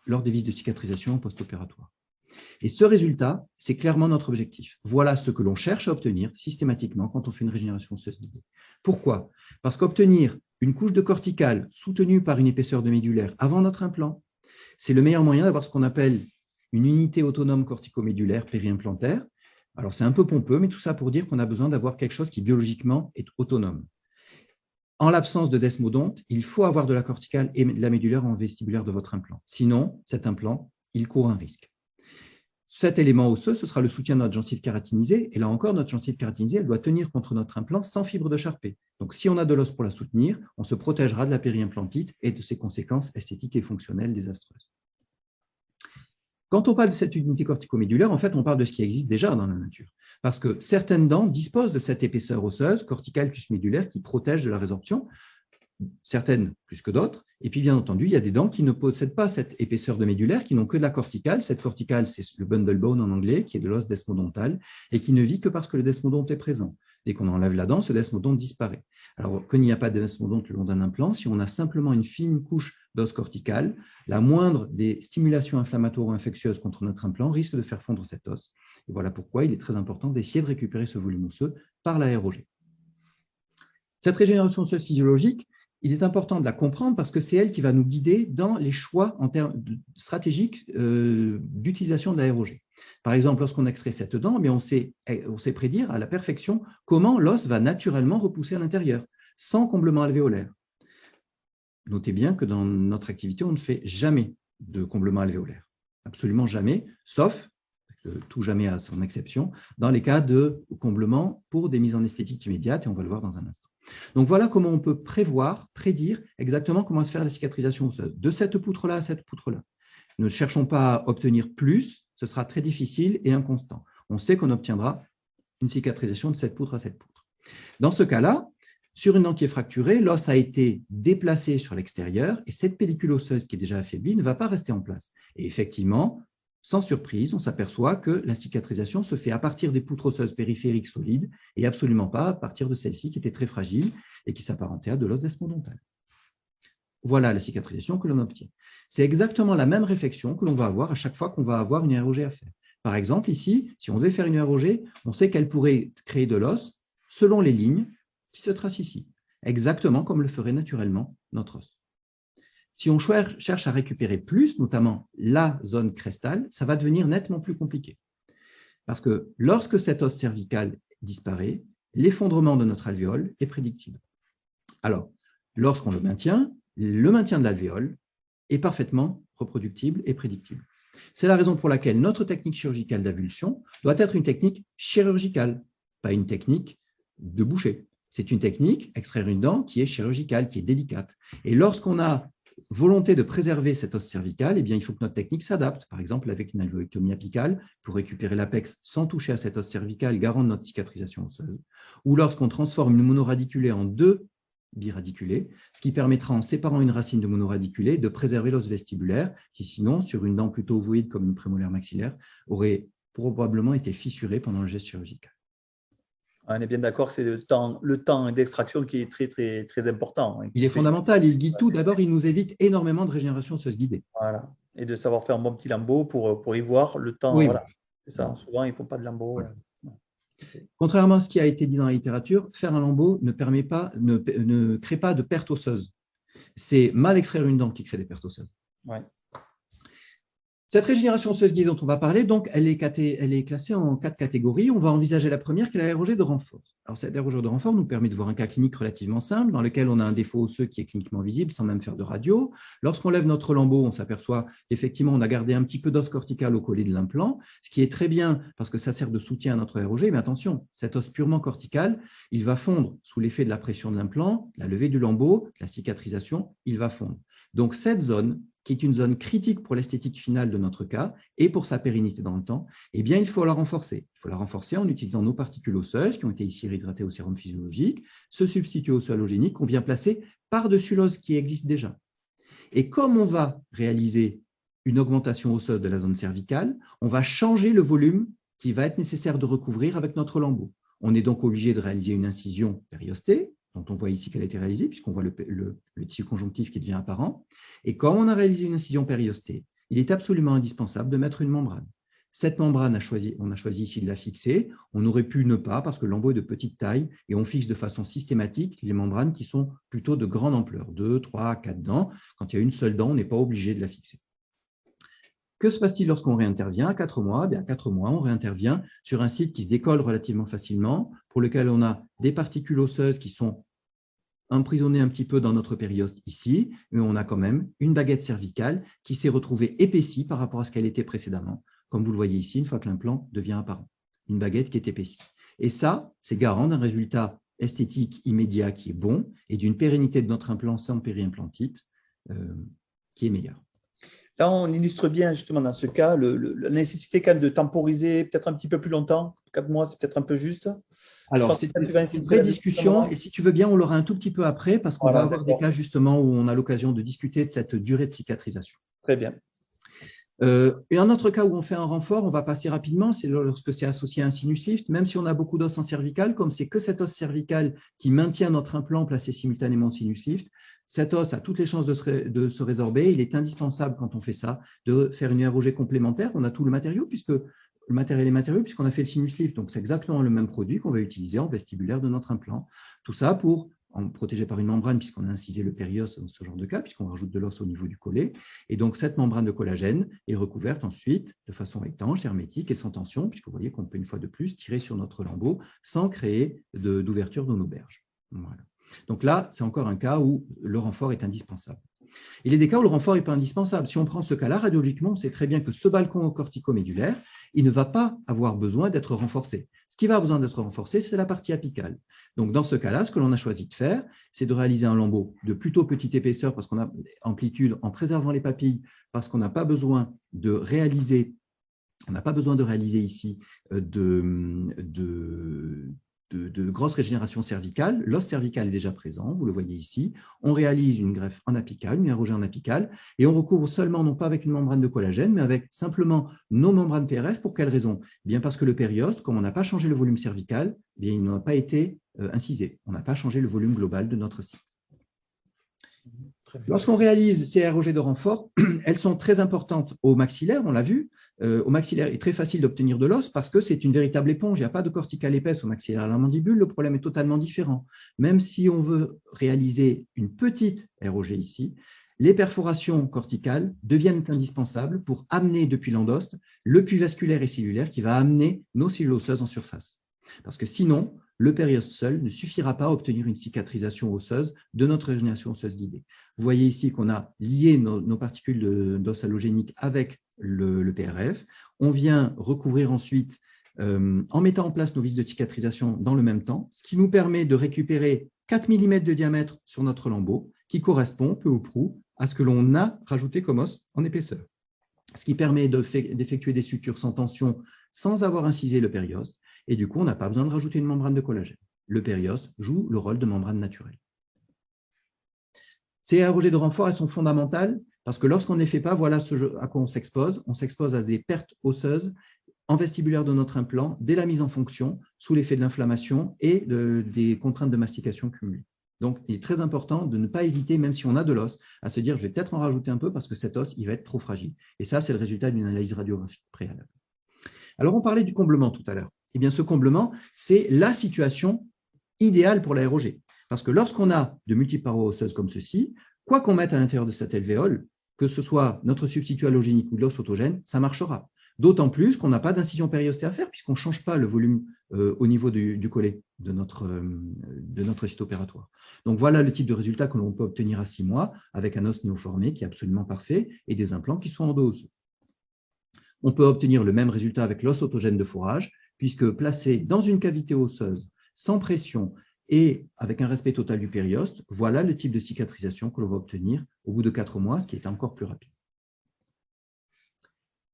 [SPEAKER 2] lors des vis de cicatrisation post-opératoire. Et ce résultat, c'est clairement notre objectif. Voilà ce que l'on cherche à obtenir systématiquement quand on fait une régénération osseuse guidée. Pourquoi? Parce qu'obtenir une couche de corticale soutenue par une épaisseur de médulaire avant notre implant, c'est le meilleur moyen d'avoir ce qu'on appelle une unité autonome corticomédulaire périimplantaire. Alors, c'est un peu pompeux, mais tout ça pour dire qu'on a besoin d'avoir quelque chose qui biologiquement est autonome. En l'absence de desmodonte, il faut avoir de la corticale et de la médulaire en vestibulaire de votre implant. Sinon, cet implant, il court un risque. Cet élément osseux, ce sera le soutien de notre gencive kératinisée. Et là encore, notre gencive kératinisée, elle doit tenir contre notre implant sans fibre de Charpé. Donc, si on a de l'os pour la soutenir, on se protégera de la périimplantite et de ses conséquences esthétiques et fonctionnelles désastreuses. Quand on parle de cette unité corticomédulaire, en fait, on parle de ce qui existe déjà dans la nature. Parce que certaines dents disposent de cette épaisseur osseuse, corticale plus médulaire, qui protège de la résorption, certaines plus que d'autres. Et puis, bien entendu, il y a des dents qui ne possèdent pas cette épaisseur de médulaire, qui n'ont que de la corticale. Cette corticale, c'est le bundle bone en anglais, qui est de l'os desmodontal, et qui ne vit que parce que le desmodonte est présent. Dès qu'on enlève la dent, ce desmodonte disparaît. Alors, qu'il n'y a pas de desmodonte le long d'un implant, si on a simplement une fine couche d'os cortical, la moindre des stimulations inflammatoires ou infectieuses contre notre implant risque de faire fondre cet os. Et voilà pourquoi il est très important d'essayer de récupérer ce volume osseux par la ROG. Cette régénération osseuse physiologique, il est important de la comprendre parce que c'est elle qui va nous guider dans les choix en termes stratégiques d'utilisation de la ROG. Par exemple, lorsqu'on extrait cette dent, on sait prédire à la perfection comment l'os va naturellement repousser à l'intérieur, sans comblement alvéolaire. Notez bien que dans notre activité, on ne fait jamais de comblement alvéolaire. Absolument jamais, sauf, tout jamais à son exception, dans les cas de comblement pour des mises en esthétique immédiate, et on va le voir dans un instant. Donc voilà comment on peut prédire exactement comment se faire la cicatrisation osseuse, de cette poutre-là à cette poutre-là. Ne cherchons pas à obtenir plus, ce sera très difficile et inconstant. On sait qu'on obtiendra une cicatrisation de cette poutre à cette poutre. Dans ce cas-là, sur une dent qui est fracturée, l'os a été déplacé sur l'extérieur et cette pellicule osseuse qui est déjà affaiblie ne va pas rester en place. Et effectivement, sans surprise, on s'aperçoit que la cicatrisation se fait à partir des poutres osseuses périphériques solides et absolument pas à partir de celle-ci qui était très fragile et qui s'apparentait à de l'os desmodontal. Voilà la cicatrisation que l'on obtient. C'est exactement la même réflexion que l'on va avoir à chaque fois qu'on va avoir une ROG à faire. Par exemple, ici, si on devait faire une ROG, on sait qu'elle pourrait créer de l'os selon les lignes qui se tracent ici, exactement comme le ferait naturellement notre os. Si on cherche à récupérer plus, notamment la zone crestale, ça va devenir nettement plus compliqué. Parce que lorsque cet os cervical disparaît, l'effondrement de notre alvéole est prédictible. Alors, lorsqu'on le maintien de l'alvéole est parfaitement reproductible et prédictible. C'est la raison pour laquelle notre technique chirurgicale d'avulsion doit être une technique chirurgicale, pas une technique de boucher. C'est une technique, extraire une dent, qui est chirurgicale, qui est délicate. Et lorsqu'on a volonté de préserver cet os cervical, eh bien, il faut que notre technique s'adapte, par exemple avec une alvéolectomie apicale pour récupérer l'apex sans toucher à cet os cervical, garant de notre cicatrisation osseuse, ou lorsqu'on transforme une monoradiculée en 2 biradiculés, ce qui permettra, en séparant une racine de monoradiculée, de préserver l'os vestibulaire, qui sinon, sur une dent plutôt ovoïde comme une prémolaire maxillaire, aurait probablement été fissuré pendant le geste chirurgical.
[SPEAKER 1] On est bien d'accord que c'est le temps d'extraction qui est très, très, très important.
[SPEAKER 2] Il est fondamental, il guide tout. D'abord, il nous évite énormément de régénération osseuse guidée.
[SPEAKER 1] Voilà. Et de savoir faire un bon petit lambeau pour y voir le temps.
[SPEAKER 2] Oui,
[SPEAKER 1] voilà. C'est ça. Souvent, il ne faut pas de lambeau.
[SPEAKER 2] Voilà. Contrairement à ce qui a été dit dans la littérature, faire un lambeau ne crée pas de perte osseuse. C'est mal extraire une dent qui crée des pertes osseuses.
[SPEAKER 1] Ouais.
[SPEAKER 2] Cette régénération osseuse guidée dont on va parler, donc, elle est classée en 4 catégories. On va envisager la première, qui est la ROG de renfort. Alors, cette ROG de renfort nous permet de voir un cas clinique relativement simple, dans lequel on a un défaut osseux qui est cliniquement visible, sans même faire de radio. Lorsqu'on lève notre lambeau, on s'aperçoit qu'effectivement, on a gardé un petit peu d'os cortical au collet de l'implant, ce qui est très bien, parce que ça sert de soutien à notre ROG. Mais attention, cet os purement cortical, il va fondre sous l'effet de la pression de l'implant, la levée du lambeau, la cicatrisation, il va fondre. Donc, cette zone qui est une zone critique pour l'esthétique finale de notre cas et pour sa pérennité dans le temps, eh bien, il faut la renforcer. Il faut la renforcer en utilisant nos particules osseuses qui ont été ici réhydratées au sérum physiologique, ce substitut osseux halogénique qu'on vient placer par-dessus l'os qui existe déjà. Et comme on va réaliser une augmentation osseuse de la zone cervicale, on va changer le volume qui va être nécessaire de recouvrir avec notre lambeau. On est donc obligé de réaliser une incision périostée, dont on voit ici qu'elle a été réalisée, puisqu'on voit le tissu conjonctif qui devient apparent. Et comme on a réalisé une incision périostée, il est absolument indispensable de mettre une membrane. Cette membrane, on a choisi ici de la fixer. On aurait pu ne pas, parce que le lambeau est de petite taille, et on fixe de façon systématique les membranes qui sont plutôt de grande ampleur, 2, 3, 4 dents. Quand il y a une seule dent, on n'est pas obligé de la fixer. Que se passe-t-il lorsqu'on réintervient à 4 mois? Bien, à 4 mois, on réintervient sur un site qui se décolle relativement facilement, pour lequel on a des particules osseuses qui sont emprisonnées un petit peu dans notre périoste ici, mais on a quand même une baguette cervicale qui s'est retrouvée épaissie par rapport à ce qu'elle était précédemment, comme vous le voyez ici, une fois que l'implant devient apparent. Une baguette qui est épaissie. Et ça, c'est garant d'un résultat esthétique immédiat qui est bon et d'une pérennité de notre implant sans périimplantite qui est meilleure.
[SPEAKER 1] Là, on illustre bien justement dans ce cas la nécessité quand même de temporiser peut-être un petit peu plus longtemps. 4 mois, c'est peut-être un peu juste.
[SPEAKER 2] Alors, c'est une vraie discussion et si tu veux bien, on l'aura un tout petit peu après parce qu'on va avoir des cas justement où on a l'occasion de discuter de cette durée de cicatrisation.
[SPEAKER 1] Très bien.
[SPEAKER 2] Et un autre cas où on fait un renfort, on va passer rapidement, c'est lorsque c'est associé à un sinus lift, même si on a beaucoup d'os en cervical, comme c'est que cet os cervical qui maintient notre implant placé simultanément au sinus lift, cet os a toutes les chances de se résorber. Il est indispensable quand on fait ça de faire une ROG complémentaire. On a tout le matériau, puisqu'on a fait le sinus lift, donc c'est exactement le même produit qu'on va utiliser en vestibulaire de notre implant. Tout ça protégé par une membrane, puisqu'on a incisé le périos dans ce genre de cas, puisqu'on rajoute de l'os au niveau du collet. Et donc, cette membrane de collagène est recouverte ensuite de façon étanche, hermétique et sans tension, puisque vous voyez qu'on peut une fois de plus tirer sur notre lambeau sans créer d'ouverture dans nos berges. Voilà. Donc là, c'est encore un cas où le renfort est indispensable. Il y a des cas où le renfort n'est pas indispensable. Si on prend ce cas-là, radiologiquement, on sait très bien que ce balcon corticomédulaire, il ne va pas avoir besoin d'être renforcé. Ce qui va avoir besoin d'être renforcé, c'est la partie apicale. Donc, dans ce cas-là, ce que l'on a choisi de faire, c'est de réaliser un lambeau de plutôt petite épaisseur parce qu'on a amplitude en préservant les papilles, parce qu'on n'a pas besoin de réaliser, ici de grosses régénérations cervicales. L'os cervical est déjà présent, vous le voyez ici. On réalise une greffe en apicale, une ROG en apicale, et on recouvre seulement, non pas avec une membrane de collagène, mais avec simplement nos membranes PRF. Pour quelle raison? Bien parce que le périoste, comme on n'a pas changé le volume cervical, bien il n'a pas été incisé. On n'a pas changé le volume global de notre site. Lorsqu'on réalise ces ROG de renfort, elles sont très importantes au maxillaire, on l'a vu. Au maxillaire, il est très facile d'obtenir de l'os parce que c'est une véritable éponge. Il n'y a pas de corticale épaisse au maxillaire à la mandibule. Le problème est totalement différent. Même si on veut réaliser une petite ROG ici, les perforations corticales deviennent indispensables pour amener depuis l'endoste le puits vasculaire et cellulaire qui va amener nos cellules osseuses en surface. Parce que sinon, le périoste seul ne suffira pas à obtenir une cicatrisation osseuse de notre régénération osseuse guidée. Vous voyez ici qu'on a lié nos particules d'os halogénique avec le PRF. On vient recouvrir ensuite, en mettant en place nos vis de cicatrisation dans le même temps, ce qui nous permet de récupérer 4 mm de diamètre sur notre lambeau, qui correspond peu ou prou à ce que l'on a rajouté comme os en épaisseur. Ce qui permet d'effectuer des sutures sans tension sans avoir incisé le périoste. Et du coup, on n'a pas besoin de rajouter une membrane de collagène. Le périoste joue le rôle de membrane naturelle. Ces ROG de renfort, elles sont fondamentales parce que lorsqu'on ne les fait pas, voilà ce à quoi on s'expose. On s'expose à des pertes osseuses en vestibulaire de notre implant dès la mise en fonction, sous l'effet de l'inflammation et des contraintes de mastication cumulées. Donc, il est très important de ne pas hésiter, même si on a de l'os, à se dire « je vais peut-être en rajouter un peu parce que cet os, il va être trop fragile ». Et ça, c'est le résultat d'une analyse radiographique préalable. Alors, on parlait du comblement tout à l'heure. Eh bien, ce comblement, c'est la situation idéale pour la ROG. Parce que lorsqu'on a de multiples parois osseuses comme ceci, quoi qu'on mette à l'intérieur de cette alvéole, que ce soit notre substitut halogénique ou de l'os autogène, ça marchera. D'autant plus qu'on n'a pas d'incision périostée à faire puisqu'on ne change pas le volume au niveau du collet de notre site opératoire. Donc, voilà le type de résultat que l'on peut obtenir à 6 mois avec un os néoformé qui est absolument parfait et des implants qui sont endossés. On peut obtenir le même résultat avec l'os autogène de fourrage puisque placé dans une cavité osseuse sans pression et avec un respect total du périoste, voilà le type de cicatrisation que l'on va obtenir au bout de 4 mois, ce qui est encore plus rapide.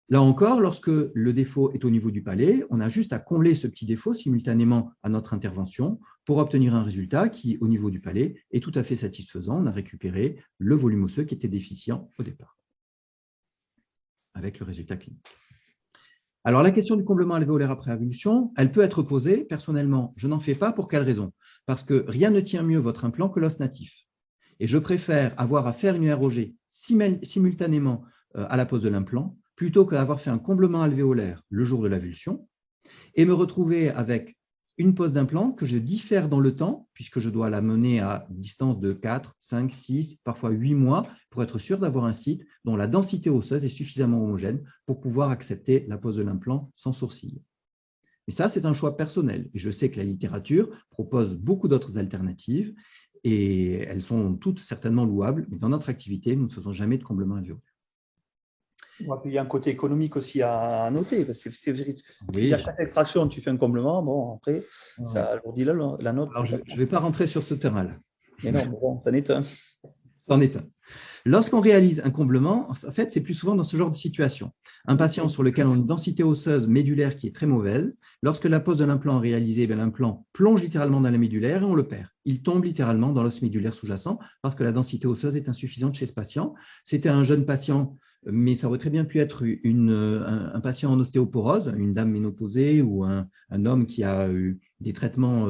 [SPEAKER 2] Là encore, lorsque le défaut est au niveau du palais, on a juste à combler ce petit défaut simultanément à notre intervention pour obtenir un résultat qui, au niveau du palais, est tout à fait satisfaisant. On a récupéré le volume osseux qui était déficient au départ, avec le résultat clinique. Alors, la question du comblement alvéolaire après avulsion, elle peut être posée. Personnellement, je n'en fais pas. Pour quelle raison? Parce que rien ne tient mieux votre implant que l'os natif. Et je préfère avoir à faire une ROG simultanément à la pose de l'implant plutôt qu'avoir fait un comblement alvéolaire le jour de l'avulsion et me retrouver avec une pose d'implant que je diffère dans le temps, puisque je dois la mener à distance de 4, 5, 6, parfois 8 mois, pour être sûr d'avoir un site dont la densité osseuse est suffisamment homogène pour pouvoir accepter la pose de l'implant sans sourcil. Mais ça, c'est un choix personnel. Et je sais que la littérature propose beaucoup d'autres alternatives et elles sont toutes certainement louables, mais dans notre activité, nous ne faisons jamais de comblement alvéolaire.
[SPEAKER 1] Il y a un côté économique aussi à noter. Parce que
[SPEAKER 2] Oui.
[SPEAKER 1] à chaque extraction, tu fais un comblement. Bon, après, ça alourdit la note.
[SPEAKER 2] Alors, je ne vais pas rentrer sur ce terrain-là.
[SPEAKER 1] Mais non, bon, ça n'est un.
[SPEAKER 2] C'en est un. Lorsqu'on réalise un comblement, en fait, c'est plus souvent dans ce genre de situation. Un patient sur lequel on a une densité osseuse médulaire qui est très mauvaise, lorsque la pose de l'implant est réalisée, l'implant plonge littéralement dans la médulaire et on le perd. Il tombe littéralement dans l'os médulaire sous-jacent parce que la densité osseuse est insuffisante chez ce patient. C'était un jeune patient, mais ça aurait très bien pu être un patient en ostéoporose, une dame ménopausée ou un homme qui a eu des traitements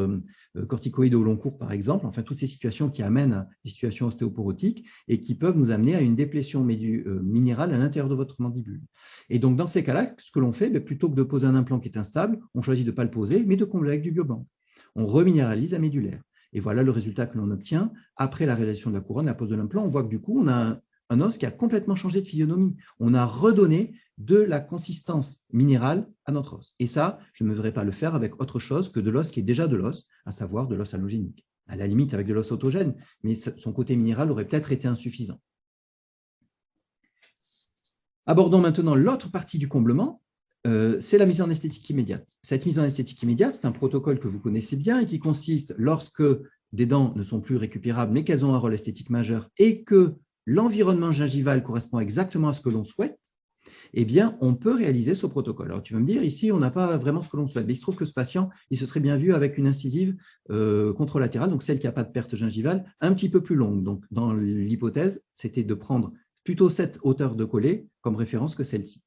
[SPEAKER 2] corticoïdes au long cours, par exemple, enfin toutes ces situations qui amènent à des situations ostéoporotiques et qui peuvent nous amener à une déplétion minérale à l'intérieur de votre mandibule. Et donc, dans ces cas-là, ce que l'on fait, plutôt que de poser un implant qui est instable, on choisit de ne pas le poser, mais de combler avec du biobank. On reminéralise la médulaire. Et voilà le résultat que l'on obtient après la réalisation de la couronne, la pose de l'implant. On voit que du coup, on a un os qui a complètement changé de physionomie. On a redonné de la consistance minérale à notre os. Et ça, je ne me verrais pas le faire avec autre chose que de l'os qui est déjà de l'os, à savoir de l'os allogénique. À la limite avec de l'os autogène, mais son côté minéral aurait peut-être été insuffisant. Abordons maintenant l'autre partie du comblement, c'est la mise en esthétique immédiate. Cette mise en esthétique immédiate, c'est un protocole que vous connaissez bien et qui consiste, lorsque des dents ne sont plus récupérables, mais qu'elles ont un rôle esthétique majeur et que l'environnement gingival correspond exactement à ce que l'on souhaite, eh bien, on peut réaliser ce protocole. Alors, tu vas me dire, ici, on n'a pas vraiment ce que l'on souhaite. Mais il se trouve que ce patient, il se serait bien vu avec une incisive contralatérale, donc celle qui n'a pas de perte gingivale, un petit peu plus longue. Donc, dans l'hypothèse, c'était de prendre plutôt cette hauteur de collet comme référence que celle-ci.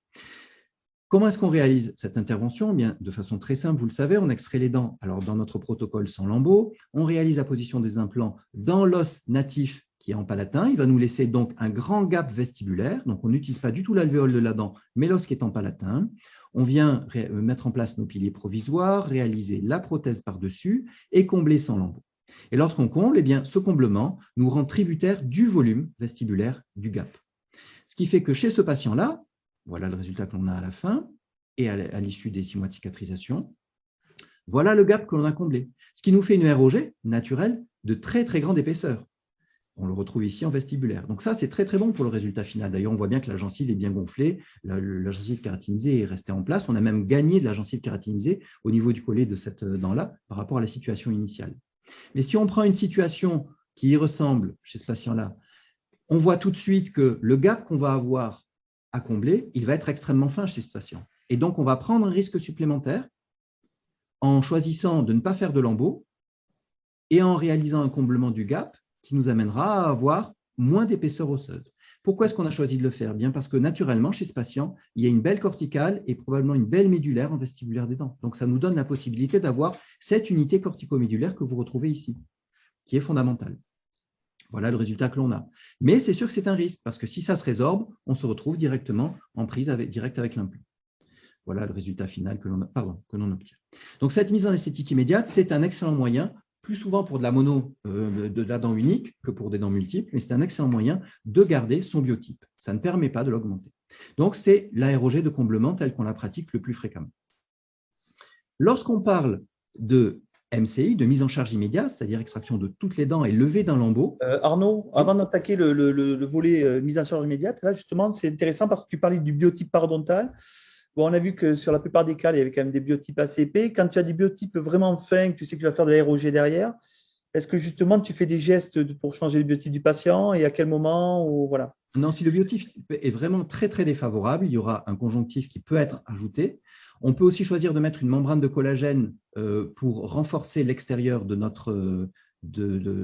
[SPEAKER 2] Comment est-ce qu'on réalise cette intervention? Eh bien, de façon très simple, vous le savez, on extrait les dents. Alors, dans notre protocole sans lambeaux, on réalise la position des implants dans l'os natif qui est en palatin. Il va nous laisser donc un grand gap vestibulaire. Donc, on n'utilise pas du tout l'alvéole de la dent, mais l'os qui est en palatin. On vient mettre en place nos piliers provisoires, réaliser la prothèse par-dessus et combler sans lambeaux. Et lorsqu'on comble, eh bien, ce comblement nous rend tributaire du volume vestibulaire du gap. Ce qui fait que chez ce patient-là, voilà le résultat que l'on a à la fin et à l'issue des 6 mois de cicatrisation, voilà le gap que l'on a comblé. Ce qui nous fait une ROG naturelle de très, très grande épaisseur. On le retrouve ici en vestibulaire. Donc ça, c'est très, très bon pour le résultat final. D'ailleurs, on voit bien que la gencive est bien gonflée, la gencive kératinisée est restée en place. On a même gagné de la gencive kératinisée au niveau du collet de cette dent-là par rapport à la situation initiale. Mais si on prend une situation qui y ressemble chez ce patient-là, on voit tout de suite que le gap qu'on va avoir à combler, il va être extrêmement fin chez ce patient. Et donc, on va prendre un risque supplémentaire en choisissant de ne pas faire de lambeaux et en réalisant un comblement du gap qui nous amènera à avoir moins d'épaisseur osseuse. Pourquoi est-ce qu'on a choisi de le faire? Bien parce que naturellement, chez ce patient, il y a une belle corticale et probablement une belle médulaire en vestibulaire des dents. Donc, ça nous donne la possibilité d'avoir cette unité cortico-médulaire que vous retrouvez ici, qui est fondamentale. Voilà le résultat que l'on a. Mais c'est sûr que c'est un risque, parce que si ça se résorbe, on se retrouve directement en prise directe avec l'implant. Voilà le résultat final que l'on obtient. Donc, cette mise en esthétique immédiate, c'est un excellent moyen, plus souvent pour de la mono, de la dent unique que pour des dents multiples, mais c'est un excellent moyen de garder son biotype. Ça ne permet pas de l'augmenter. Donc, c'est l'AROG de comblement tel qu'on la pratique le plus fréquemment. Lorsqu'on parle de MCI, de mise en charge immédiate, c'est-à-dire extraction de toutes les dents et levée d'un lambeau.
[SPEAKER 1] Arnaud, avant d'attaquer le volet mise en charge immédiate, là justement, c'est intéressant parce que tu parlais du biotype parodontal. Bon, on a vu que sur la plupart des cas, il y avait quand même des biotypes assez épais. Quand tu as des biotypes vraiment fins, que tu sais que tu vas faire de l'aérogé derrière, est-ce que justement tu fais des gestes pour changer le biotype du patient et à quel moment ou, voilà.
[SPEAKER 2] Non, si le biotype est vraiment très, très défavorable, il y aura un conjonctif qui peut être ajouté. On peut aussi choisir de mettre une membrane de collagène pour renforcer l'extérieur de notre,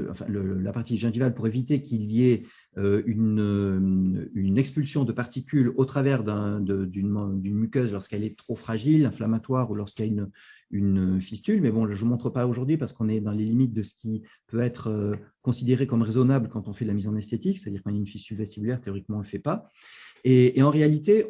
[SPEAKER 2] enfin, la partie gingivale pour éviter qu'il y ait une expulsion de particules au travers d'une muqueuse lorsqu'elle est trop fragile, inflammatoire ou lorsqu'il y a une fistule. Mais bon, je ne montre pas aujourd'hui parce qu'on est dans les limites de ce qui peut être considéré comme raisonnable quand on fait de la mise en esthétique, c'est-à-dire quand il y a une fistule vestibulaire, théoriquement, on ne le fait pas. Et en réalité,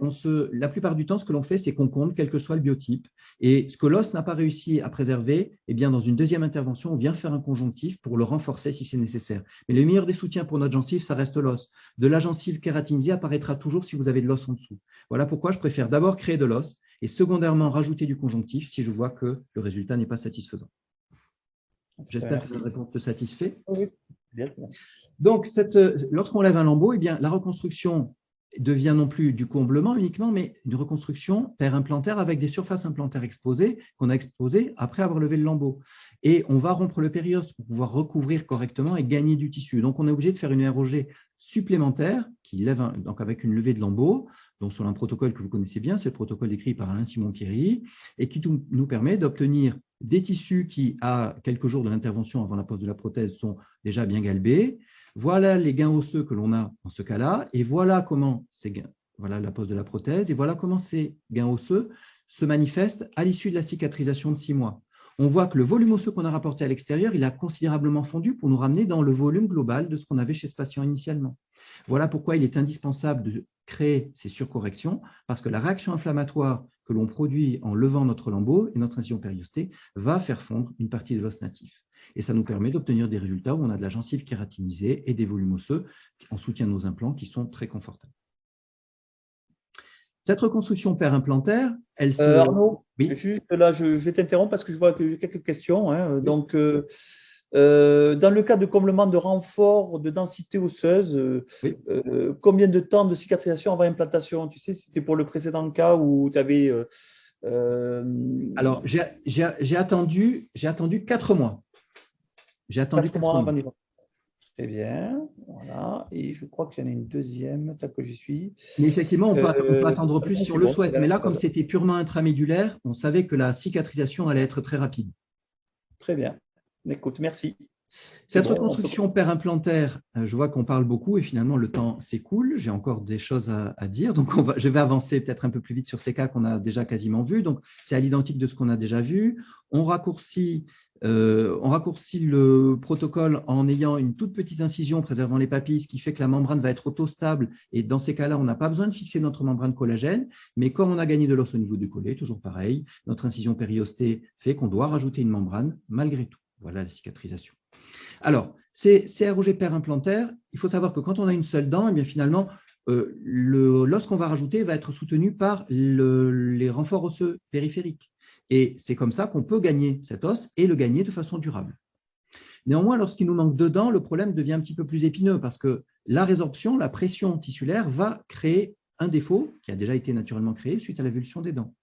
[SPEAKER 2] la plupart du temps, ce que l'on fait, c'est qu'on compte, quel que soit le biotype. Et ce que l'os n'a pas réussi à préserver, eh bien, dans une deuxième intervention, on vient faire un conjonctif pour le renforcer si c'est nécessaire. Mais le meilleur des soutiens pour notre gencive, ça reste l'os. De la gencive kératinisée apparaîtra toujours si vous avez de l'os en dessous. Voilà pourquoi je préfère d'abord créer de l'os et secondairement rajouter du conjonctif si je vois que le résultat n'est pas satisfaisant. J'espère que cette réponse te satisfait.
[SPEAKER 1] Oui, bien.
[SPEAKER 2] Donc, lorsqu'on lève un lambeau, eh bien, la reconstruction devient non plus du comblement uniquement, mais une reconstruction périmplantaire avec des surfaces implantaires exposées qu'on a exposées après avoir levé le lambeau. Et on va rompre le périostome pour pouvoir recouvrir correctement et gagner du tissu. Donc, on est obligé de faire une ROG supplémentaire qui lève donc avec une levée de lambeau, donc sur un protocole que vous connaissez bien, c'est le protocole écrit par Alain Simon-Pierry, et qui nous permet d'obtenir des tissus qui, à quelques jours de l'intervention avant la pose de la prothèse, sont déjà bien galbés. Voilà les gains osseux que l'on a dans ce cas-là, et voilà comment voilà la pose de la prothèse, et voilà comment ces gains osseux se manifestent à l'issue de la cicatrisation de 6 mois. On voit que le volume osseux qu'on a rapporté à l'extérieur, il a considérablement fondu pour nous ramener dans le volume global de ce qu'on avait chez ce patient initialement. Voilà pourquoi il est indispensable de créer ces surcorrections, parce que la réaction inflammatoire que l'on produit en levant notre lambeau et notre incision périostée va faire fondre une partie de l'os natif. Et ça nous permet d'obtenir des résultats où on a de la gencive kératinisée et des volumes osseux en soutien de nos implants qui sont très confortables. Cette reconstruction périmplantaire, elle se…
[SPEAKER 1] Arnaud,
[SPEAKER 2] oui.
[SPEAKER 1] juste là, je vais t'interrompre parce que je vois que j'ai quelques questions. Hein. Oui. Donc, dans le cas de comblement de renfort de densité osseuse, oui. Combien de temps de cicatrisation avant implantation? Tu sais, c'était pour le précédent cas où tu avais…
[SPEAKER 2] Alors, j'ai attendu 4 mois. J'ai attendu 4 mois.
[SPEAKER 1] Très bien, voilà. Et je crois qu'il y en a une deuxième, tant que j'y suis.
[SPEAKER 2] Mais effectivement, on peut attendre plus si on le souhaite. Mais là, comme c'était purement intramédulaire, on savait que la cicatrisation allait être très rapide.
[SPEAKER 1] Très bien. Écoute, merci.
[SPEAKER 2] Cette reconstruction périmplantaire, je vois qu'on parle beaucoup et finalement le temps s'écoule. J'ai encore des choses à dire, donc je vais avancer peut-être un peu plus vite sur ces cas qu'on a déjà quasiment vus. Donc, c'est à l'identique de ce qu'on a déjà vu. On raccourcit le protocole en ayant une toute petite incision préservant les papilles, ce qui fait que la membrane va être autostable. Et dans ces cas-là, on n'a pas besoin de fixer notre membrane collagène. Mais comme on a gagné de l'os au niveau du collet, toujours pareil, notre incision périostée fait qu'on doit rajouter une membrane malgré tout. Voilà la cicatrisation. Alors, ces ROG périmplantaires, il faut savoir que quand on a une seule dent, eh bien finalement, l'os qu'on va rajouter va être soutenu par les renforts osseux périphériques. Et c'est comme ça qu'on peut gagner cet os et le gagner de façon durable. Néanmoins, lorsqu'il nous manque 2 dents, le problème devient un petit peu plus épineux parce que la résorption, la pression tissulaire va créer un défaut qui a déjà été naturellement créé suite à l'évolution des dents.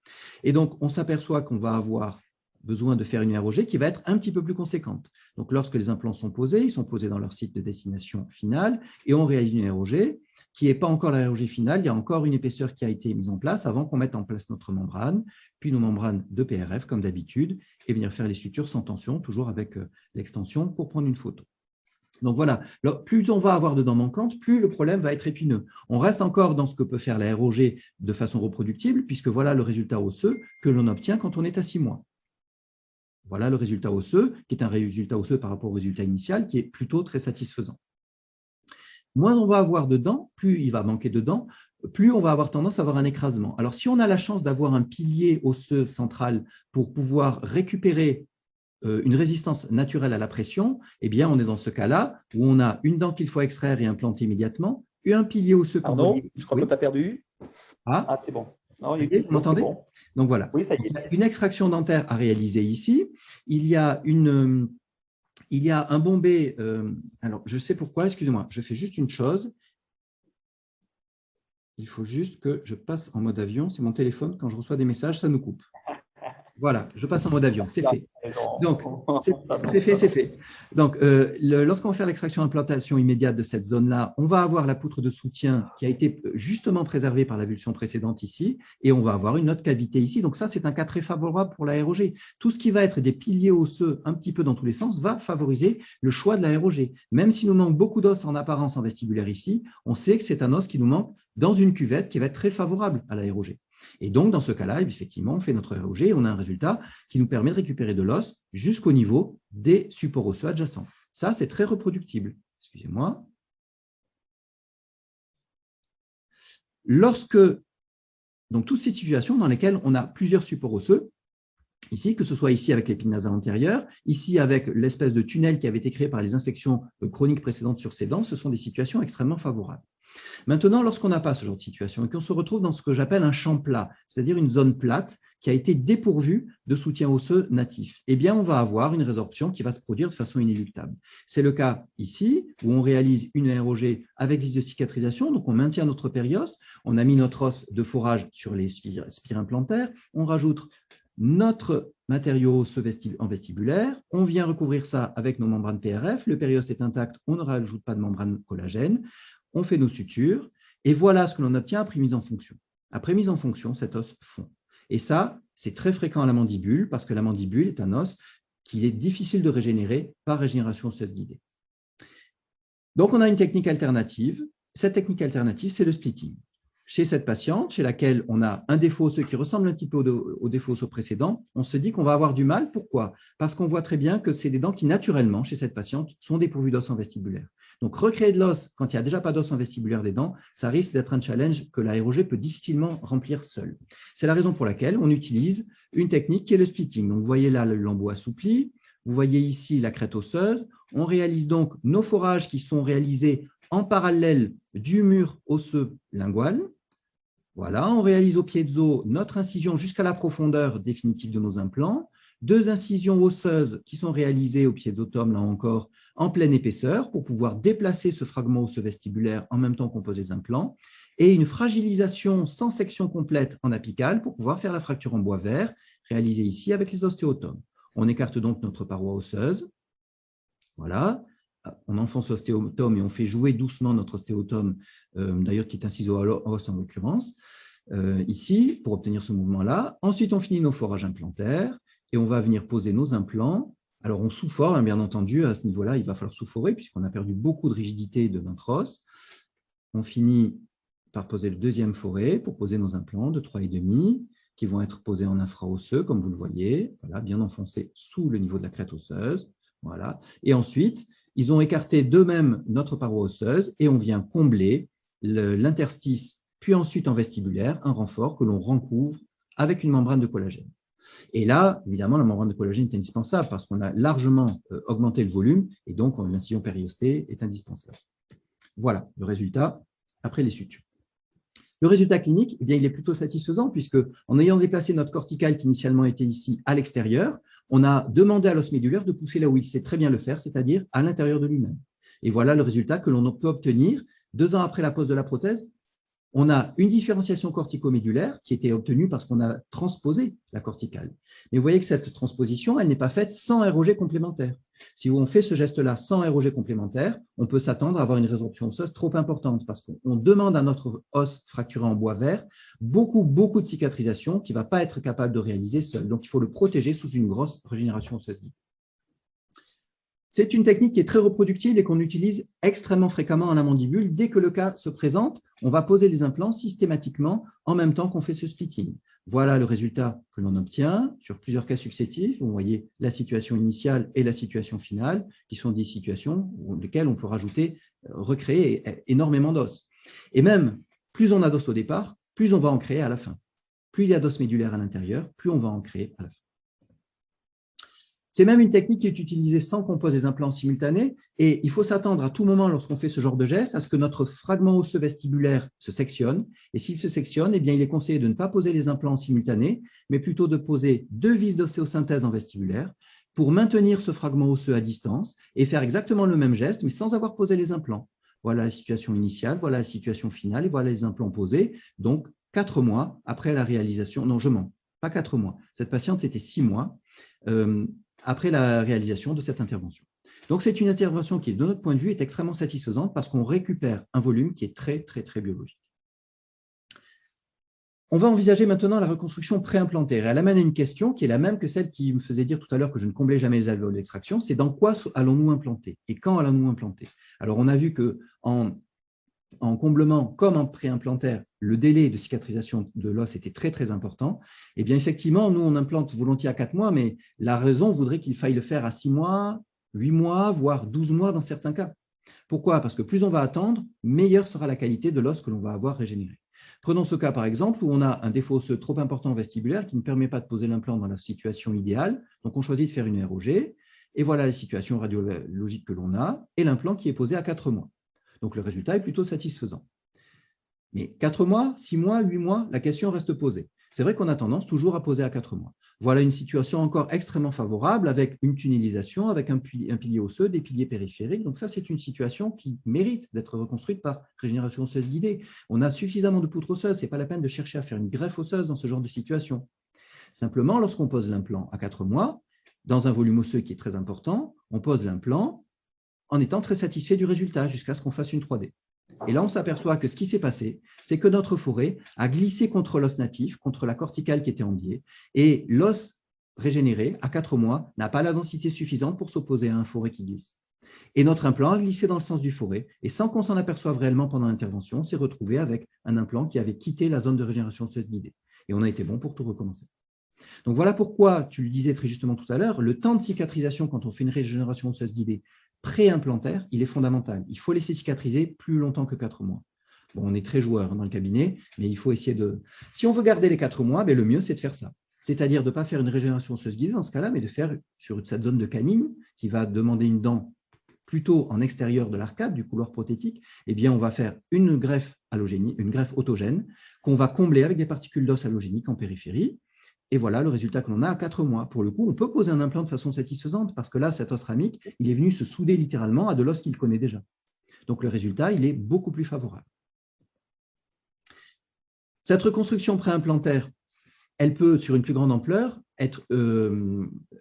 [SPEAKER 2] Et donc, on s'aperçoit qu'on va avoir besoin de faire une ROG qui va être un petit peu plus conséquente. Donc, lorsque les implants sont posés, ils sont posés dans leur site de destination finale et on réalise une ROG qui n'est pas encore la ROG finale. Il y a encore une épaisseur qui a été mise en place avant qu'on mette en place notre membrane, puis nos membranes de PRF comme d'habitude et venir faire les sutures sans tension, toujours avec l'extension pour prendre une photo. Donc voilà, alors, plus on va avoir de dents manquantes, plus le problème va être épineux. On reste encore dans ce que peut faire la ROG de façon reproductible, puisque voilà le résultat osseux que l'on obtient quand on est à 6 mois. Voilà le résultat osseux, qui est un résultat osseux par rapport au résultat initial, qui est plutôt très satisfaisant. Moins on va avoir de dents, plus il va manquer de dents, plus on va avoir tendance à avoir un écrasement. Alors, si on a la chance d'avoir un pilier osseux central pour pouvoir récupérer une résistance naturelle à la pression, eh bien, on est dans ce cas-là où on a une dent qu'il faut extraire et implanter immédiatement, et un pilier osseux…
[SPEAKER 1] Arnaud, je crois que tu as perdu.
[SPEAKER 2] Ah,
[SPEAKER 1] c'est bon. Non,
[SPEAKER 2] vous m'entendez? Bon. Donc voilà,
[SPEAKER 1] oui, ça y est.
[SPEAKER 2] Une extraction dentaire à réaliser ici. Il y a un bombé. Alors, je sais pourquoi, excusez-moi, je fais juste une chose. Il faut juste que je passe en mode avion. C'est mon téléphone, quand je reçois des messages, ça nous coupe. Voilà, je passe en mode avion, c'est fait. Donc, c'est
[SPEAKER 1] fait.
[SPEAKER 2] fait, c'est fait. Donc, lorsqu'on va faire l'extraction implantation immédiate de cette zone-là, on va avoir la poutre de soutien qui a été justement préservée par la vulsion précédente ici, et on va avoir une autre cavité ici. Donc ça, c'est un cas très favorable pour l'aérogé. Tout ce qui va être des piliers osseux un petit peu dans tous les sens va favoriser le choix de l'aérogé. Même s'il nous manque beaucoup d'os en apparence en vestibulaire ici, on sait que c'est un os qui nous manque dans une cuvette qui va être très favorable à l'aérogé. Et donc, dans ce cas-là, effectivement, on fait notre aérogé et on a un résultat qui nous permet de récupérer de l'os jusqu'au niveau des supports osseux adjacents. Ça, c'est très reproductible. Excusez-moi. Lorsque, donc, toutes ces situations dans lesquelles on a plusieurs supports osseux, ici, que ce soit ici avec l'épine nasale antérieure, ici avec l'espèce de tunnel qui avait été créé par les infections chroniques précédentes sur ces dents, ce sont des situations extrêmement favorables. Maintenant, lorsqu'on n'a pas ce genre de situation et qu'on se retrouve dans ce que j'appelle un champ plat, c'est-à-dire une zone plate qui a été dépourvue de soutien osseux natif, eh bien, on va avoir une résorption qui va se produire de façon inéluctable. C'est le cas ici, où on réalise une aérogée avec vis de cicatrisation, donc on maintient notre périoste, on a mis notre os de forage sur les spires implantaires, on rajoute notre matériau osseux en vestibulaire, on vient recouvrir ça avec nos membranes PRF, le périoste est intact, on ne rajoute pas de membrane collagène, on fait nos sutures, et voilà ce que l'on obtient après mise en fonction. Après mise en fonction, cet os fond. Et ça, c'est très fréquent à la mandibule, parce que la mandibule est un os qu'il est difficile de régénérer par régénération osseuse guidée. Donc, on a une technique alternative. Cette technique alternative, c'est le splitting. Chez cette patiente, chez laquelle on a un défaut osseux qui ressemble un petit peu au défaut osseux précédent, on se dit qu'on va avoir du mal. Pourquoi? Parce qu'on voit très bien que c'est des dents qui, naturellement, chez cette patiente, sont dépourvues d'os en vestibulaire. Donc, recréer de l'os quand il n'y a déjà pas d'os en vestibulaire des dents, ça risque d'être un challenge que l'aérogé peut difficilement remplir seul. C'est la raison pour laquelle on utilise une technique qui est le splitting. Donc, vous voyez là le lambeau assoupli, vous voyez ici la crête osseuse. On réalise donc nos forages qui sont réalisés en parallèle du mur osseux lingual. Voilà, on réalise au piezo notre incision jusqu'à la profondeur définitive de nos implants. 2 incisions osseuses qui sont réalisées au piézotome, là encore, en pleine épaisseur pour pouvoir déplacer ce fragment osseux vestibulaire en même temps qu'on pose les implants. Et une fragilisation sans section complète en apicale pour pouvoir faire la fracture en bois vert, réalisée ici avec les ostéotomes. On écarte donc notre paroi osseuse. Voilà. On enfonce l'ostéotome et on fait jouer doucement notre ostéotome, d'ailleurs qui est un ciseau à os en l'occurrence, ici, pour obtenir ce mouvement-là. Ensuite, on finit nos forages implantaires et on va venir poser nos implants. Alors, on sous-fore, hein, bien entendu, à ce niveau-là, il va falloir sous-forer puisqu'on a perdu beaucoup de rigidité de notre os. On finit par poser le deuxième forêt pour poser nos implants de 3,5 qui vont être posés en infraosseux, comme vous le voyez, voilà, bien enfoncés sous le niveau de la crête osseuse. Voilà. Et ensuite, ils ont écarté d'eux-mêmes notre paroi osseuse et on vient combler l'interstice, puis ensuite en vestibulaire, un renfort que l'on recouvre avec une membrane de collagène. Et là, évidemment, la membrane de collagène est indispensable parce qu'on a largement augmenté le volume et donc l'incision périostée est indispensable. Voilà le résultat après les sutures. Le résultat clinique, eh bien, il est plutôt satisfaisant puisque, en ayant déplacé notre cortical qui initialement était ici à l'extérieur, on a demandé à l'os médulaire de pousser là où il sait très bien le faire, c'est-à-dire à l'intérieur de lui-même. Et voilà le résultat que l'on peut obtenir 2 ans après la pose de la prothèse. On a une différenciation cortico-médulaire qui était obtenue parce qu'on a transposé la corticale. Mais vous voyez que cette transposition, elle n'est pas faite sans ROG complémentaire. Si on fait ce geste-là sans ROG complémentaire, on peut s'attendre à avoir une résorption osseuse trop importante parce qu'on demande à notre os fracturé en bois vert beaucoup de cicatrisation qu'il ne va pas être capable de réaliser seul. Donc, il faut le protéger sous une grosse régénération osseuse. C'est une technique qui est très reproductible et qu'on utilise extrêmement fréquemment à la mandibule. Dès que le cas se présente, on va poser les implants systématiquement en même temps qu'on fait ce splitting. Voilà le résultat que l'on obtient sur plusieurs cas successifs. Vous voyez la situation initiale et la situation finale, qui sont des situations dans lesquelles on peut rajouter, recréer énormément d'os. Et même, plus on a d'os au départ, plus on va en créer à la fin. Plus il y a d'os médulaire à l'intérieur, plus on va en créer à la fin. C'est même une technique qui est utilisée sans qu'on pose des implants simultanés et il faut s'attendre à tout moment lorsqu'on fait ce genre de geste à ce que notre fragment osseux vestibulaire se sectionne et s'il se sectionne, eh bien, il est conseillé de ne pas poser les implants simultanés mais plutôt de poser 2 vis d'ostéosynthèse en vestibulaire pour maintenir ce fragment osseux à distance et faire exactement le même geste mais sans avoir posé les implants. Voilà la situation initiale, voilà la situation finale et voilà les implants posés. Donc, 4 mois après la réalisation, non je mens, pas 4 mois. Cette patiente, c'était 6 mois après la réalisation de cette intervention. Donc, c'est une intervention qui, de notre point de vue, est extrêmement satisfaisante parce qu'on récupère un volume qui est très, très, très biologique. On va envisager maintenant la reconstruction préimplantaire. Elle amène à une question qui est la même que celle qui me faisait dire tout à l'heure que je ne comblais jamais les alvéoles d'extraction, c'est dans quoi allons-nous implanter et quand allons-nous implanter? Alors, on a vu qu'en comblement comme en préimplantaire, le délai de cicatrisation de l'os était très, très important. Eh bien, effectivement, nous, on implante volontiers à 4 mois, mais la raison voudrait qu'il faille le faire à 6 mois, 8 mois, voire 12 mois dans certains cas. Pourquoi? Parce que plus on va attendre, meilleure sera la qualité de l'os que l'on va avoir régénéré. Prenons ce cas, par exemple, où on a un défaut osseux trop important vestibulaire qui ne permet pas de poser l'implant dans la situation idéale. Donc, on choisit de faire une ROG. Et voilà la situation radiologique que l'on a et l'implant qui est posé à 4 mois. Donc, le résultat est plutôt satisfaisant. Mais 4 mois, 6 mois, 8 mois, la question reste posée. C'est vrai qu'on a tendance toujours à poser à 4 mois. Voilà une situation encore extrêmement favorable avec une tunnelisation, avec un pilier osseux, des piliers périphériques. Donc ça, c'est une situation qui mérite d'être reconstruite par régénération osseuse guidée. On a suffisamment de poutres osseuses, ce n'est pas la peine de chercher à faire une greffe osseuse dans ce genre de situation. Simplement, lorsqu'on pose l'implant à 4 mois, dans un volume osseux qui est très important, on pose l'implant en étant très satisfait du résultat jusqu'à ce qu'on fasse une 3D. Et là, on s'aperçoit que ce qui s'est passé, c'est que notre forêt a glissé contre l'os natif, contre la corticale qui était en biais, et l'os régénéré, à 4 mois, n'a pas la densité suffisante pour s'opposer à un forêt qui glisse. Et notre implant a glissé dans le sens du forêt, et sans qu'on s'en aperçoive réellement pendant l'intervention, on s'est retrouvé avec un implant qui avait quitté la zone de régénération osseuse guidée. Et on a été bon pour tout recommencer. Donc voilà pourquoi, tu le disais très justement tout à l'heure, le temps de cicatrisation quand on fait une régénération osseuse guidée pré-implantaire, il est fondamental. Il faut laisser cicatriser plus longtemps que 4 mois. Bon, on est très joueur dans le cabinet, mais il faut essayer de… Si on veut garder les 4 mois, le mieux, c'est de faire ça. C'est-à-dire de ne pas faire une régénération osseuse guidée dans ce cas-là, mais de faire sur cette zone de canine qui va demander une dent plutôt en extérieur de l'arcade, du couloir prothétique. Eh bien, on va faire une greffe allogénique, une greffe autogène qu'on va combler avec des particules d'os allogéniques en périphérie. Et voilà le résultat que l'on a à 4 mois. Pour le coup, on peut poser un implant de façon satisfaisante parce que là, cet os ramique, il est venu se souder littéralement à de l'os qu'il connaît déjà. Donc, le résultat, il est beaucoup plus favorable. Cette reconstruction préimplantaire, elle peut, sur une plus grande ampleur, être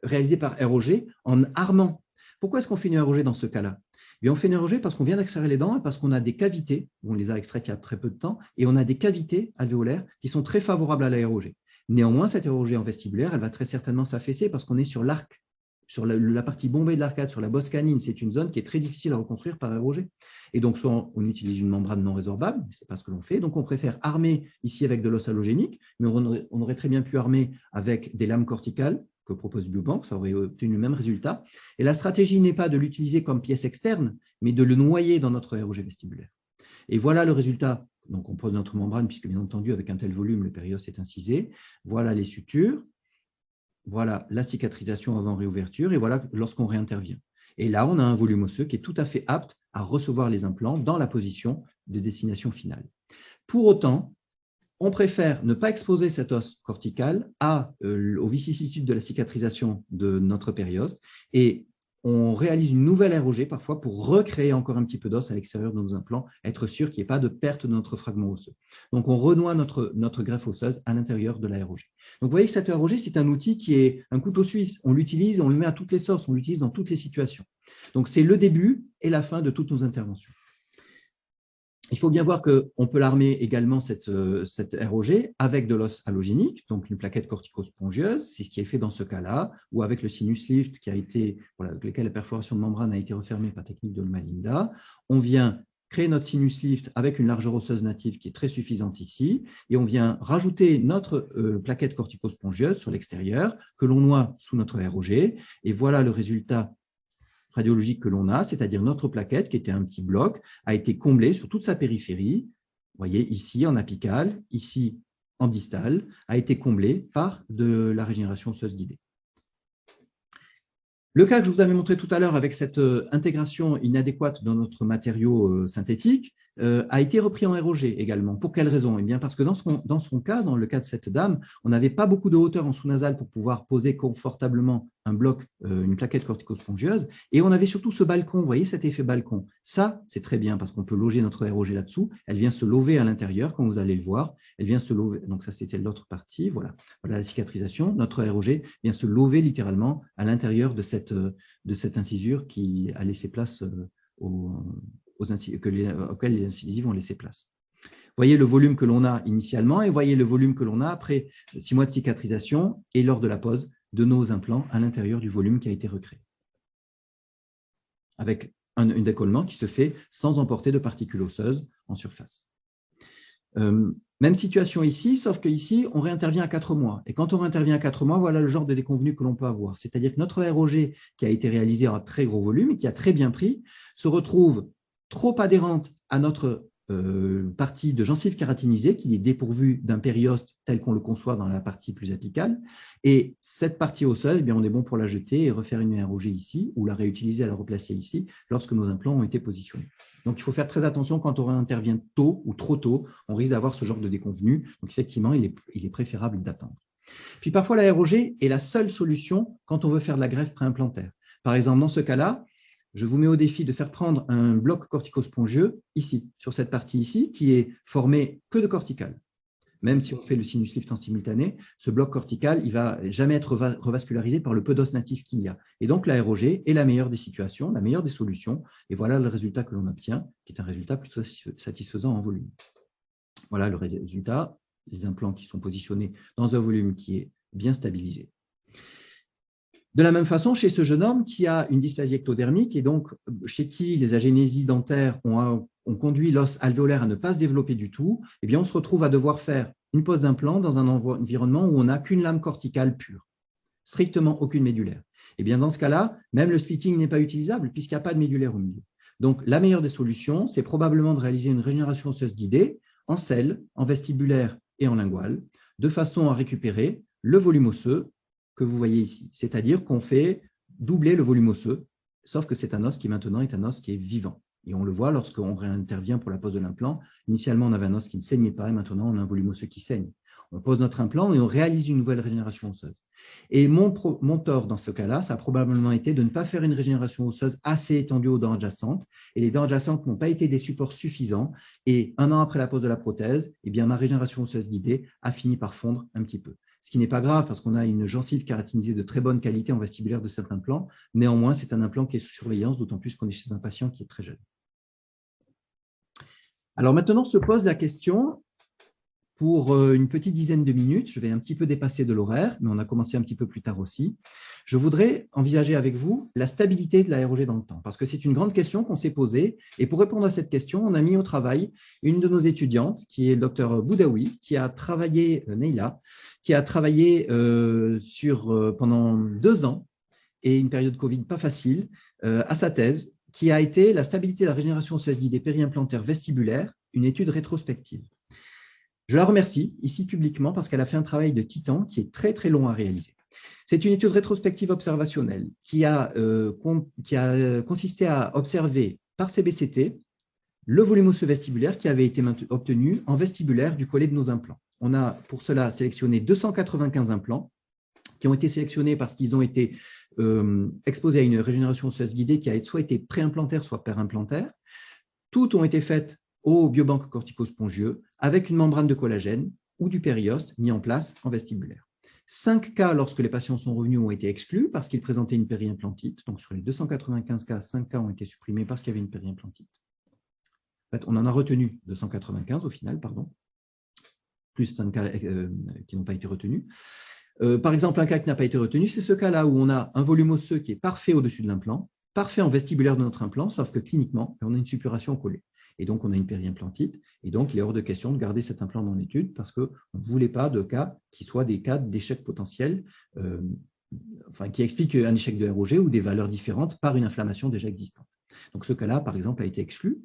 [SPEAKER 2] réalisée par ROG en armant. Pourquoi est-ce qu'on fait une ROG dans ce cas-là? On fait une ROG parce qu'on vient d'extraire les dents et parce qu'on a des cavités, on les a extraites il y a très peu de temps, et on a des cavités alvéolaires qui sont très favorables à la ROG. Néanmoins, cette ROG en vestibulaire, elle va très certainement s'affaisser parce qu'on est sur l'arc, sur la partie bombée de l'arcade, sur la bosse canine. C'est une zone qui est très difficile à reconstruire par ROG. Et donc, soit on utilise une membrane non résorbable, ce n'est pas ce que l'on fait. Donc, on préfère armer ici avec de l'os allogénique, mais on aurait très bien pu armer avec des lames corticales que propose Biobank, ça aurait obtenu le même résultat. Et la stratégie n'est pas de l'utiliser comme pièce externe, mais de le noyer dans notre ROG vestibulaire. Et voilà le résultat. Donc, on pose notre membrane, puisque bien entendu, avec un tel volume, le périos est incisé. Voilà les sutures. Voilà la cicatrisation avant réouverture. Et voilà lorsqu'on réintervient. Et là, on a un volume osseux qui est tout à fait apte à recevoir les implants dans la position de destination finale. Pour autant, on préfère ne pas exposer cet os cortical aux vicissitudes de la cicatrisation de notre périoste et on réalise une nouvelle ROG parfois pour recréer encore un petit peu d'os à l'extérieur de nos implants, être sûr qu'il n'y ait pas de perte de notre fragment osseux. Donc, on renoie notre greffe osseuse à l'intérieur de la ROG. Donc, vous voyez que cette ROG, c'est un outil qui est un couteau suisse. On l'utilise, on le met à toutes les sauces, on l'utilise dans toutes les situations. Donc, c'est le début et la fin de toutes nos interventions. Il faut bien voir qu'on peut l'armer également, cette ROG, avec de l'os allogénique, donc une plaquette corticospongieuse, c'est ce qui est fait dans ce cas-là, ou avec le sinus lift, avec lequel la perforation de membrane a été refermée par technique de Linda. On vient créer notre sinus lift avec une largeur osseuse native qui est très suffisante ici, et on vient rajouter notre plaquette corticospongieuse sur l'extérieur, que l'on noie sous notre ROG, et voilà le résultat radiologique que l'on a, c'est-à-dire notre plaquette, qui était un petit bloc, a été comblée sur toute sa périphérie. Vous voyez, ici en apical, ici en distal, a été comblée par de la régénération osseuse guidée. Le cas que je vous avais montré tout à l'heure avec cette intégration inadéquate dans notre matériau synthétique, a été repris en ROG également. Pour quelle raison? Eh bien, parce que dans son cas, dans le cas de cette dame, on n'avait pas beaucoup de hauteur en sous-nasal pour pouvoir poser confortablement un bloc, une plaquette corticospongieuse, et on avait surtout ce balcon, vous voyez cet effet balcon. Ça, c'est très bien parce qu'on peut loger notre ROG là-dessous. Elle vient se lever à l'intérieur, comme vous allez le voir. Elle vient se lever, donc ça c'était l'autre partie, voilà la cicatrisation. Notre ROG vient se lever littéralement à l'intérieur de cette incisure qui a laissé place auxquels les incisives ont laissé place. Voyez le volume que l'on a initialement et voyez le volume que l'on a après 6 mois de cicatrisation et lors de la pose de nos implants à l'intérieur du volume qui a été recréé. Avec un décollement qui se fait sans emporter de particules osseuses en surface. Même situation ici, sauf qu'ici, on réintervient à 4 mois. Et quand on réintervient à 4 mois, voilà le genre de déconvenu que l'on peut avoir. C'est-à-dire que notre ROG, qui a été réalisé en très gros volume et qui a très bien pris, se retrouve trop adhérente à notre partie de gencive kératinisée qui est dépourvue d'un périoste tel qu'on le conçoit dans la partie plus apicale. Et cette partie osseuse, eh bien, on est bon pour la jeter et refaire une ROG ici ou la réutiliser à la replacer ici lorsque nos implants ont été positionnés. Donc, il faut faire très attention quand on intervient tôt ou trop tôt, on risque d'avoir ce genre de déconvenu. Donc, effectivement, il est préférable d'attendre. Puis, parfois, la ROG est la seule solution quand on veut faire de la greffe préimplantaire. Par exemple, dans ce cas-là, je vous mets au défi de faire prendre un bloc corticospongieux ici, sur cette partie ici, qui est formée que de cortical. Même si on fait le sinus lift en simultané, ce bloc cortical, il ne va jamais être revascularisé par le peu d'os natif qu'il y a. Et donc, la ROG est la meilleure des situations, la meilleure des solutions. Et voilà le résultat que l'on obtient, qui est un résultat plutôt satisfaisant en volume. Voilà le résultat, les implants qui sont positionnés dans un volume qui est bien stabilisé. De la même façon, chez ce jeune homme qui a une dysplasie ectodermique et donc chez qui les agénésies dentaires ont conduit l'os alvéolaire à ne pas se développer du tout, eh bien, on se retrouve à devoir faire une pose d'implant dans un environnement où on n'a qu'une lame corticale pure, strictement aucune médulaire. Eh bien, dans ce cas-là, même le splitting n'est pas utilisable puisqu'il n'y a pas de médulaire au milieu. Donc, la meilleure des solutions, c'est probablement de réaliser une régénération osseuse guidée en selle, en vestibulaire et en linguale, de façon à récupérer le volume osseux que vous voyez ici. C'est-à-dire qu'on fait doubler le volume osseux, sauf que c'est un os qui maintenant est un os qui est vivant. Et on le voit lorsqu'on réintervient pour la pose de l'implant. Initialement, on avait un os qui ne saignait pas et maintenant, on a un volume osseux qui saigne. On pose notre implant et on réalise une nouvelle régénération osseuse. Et mon tort dans ce cas-là, ça a probablement été de ne pas faire une régénération osseuse assez étendue aux dents adjacentes. Et les dents adjacentes n'ont pas été des supports suffisants. Et un an après la pose de la prothèse, eh bien, ma régénération osseuse guidée a fini par fondre un petit peu. Ce qui n'est pas grave parce qu'on a une gencive kératinisée de très bonne qualité en vestibulaire de cet implant. Néanmoins, c'est un implant qui est sous surveillance, d'autant plus qu'on est chez un patient qui est très jeune. Alors maintenant se pose la question, pour une petite dizaine de minutes, je vais un petit peu dépasser de l'horaire, mais on a commencé un petit peu plus tard aussi. Je voudrais envisager avec vous la stabilité de la ROG dans le temps, parce que c'est une grande question qu'on s'est posée. Et pour répondre à cette question, on a mis au travail une de nos étudiantes, qui est le docteur Boudaoui, qui a travaillé, Neila, qui a travaillé pendant 2 ans, et une période Covid pas facile, à sa thèse, qui a été la stabilité de la régénération osseuse guidée périimplantaire vestibulaire, une étude rétrospective. Je la remercie ici publiquement parce qu'elle a fait un travail de titan qui est très très long à réaliser. C'est une étude rétrospective observationnelle qui a consisté à observer par CBCT le volume osseux vestibulaire qui avait été obtenu en vestibulaire du collet de nos implants. On a pour cela sélectionné 295 implants qui ont été sélectionnés parce qu'ils ont été exposés à une régénération osseuse guidée qui a soit été préimplantaire, soit périmplantaire. Toutes ont été faites au biobanque corticospongieux avec une membrane de collagène ou du périoste mis en place en vestibulaire. 5 cas lorsque les patients sont revenus ont été exclus parce qu'ils présentaient une périimplantite. Donc sur les 295 cas, 5 cas ont été supprimés parce qu'il y avait une périimplantite. En fait, on en a retenu 295 au final, plus 5 cas qui n'ont pas été retenus. Par exemple, un cas qui n'a pas été retenu, c'est ce cas-là où on a un volume osseux qui est parfait au-dessus de l'implant, parfait en vestibulaire de notre implant, sauf que cliniquement, on a une suppuration au collet. Et donc, on a une périimplantite. Et donc, il est hors de question de garder cet implant dans l'étude parce qu'on ne voulait pas de cas qui soient des cas d'échec potentiel, qui expliquent un échec de ROG ou des valeurs différentes par une inflammation déjà existante. Donc, ce cas-là, par exemple, a été exclu.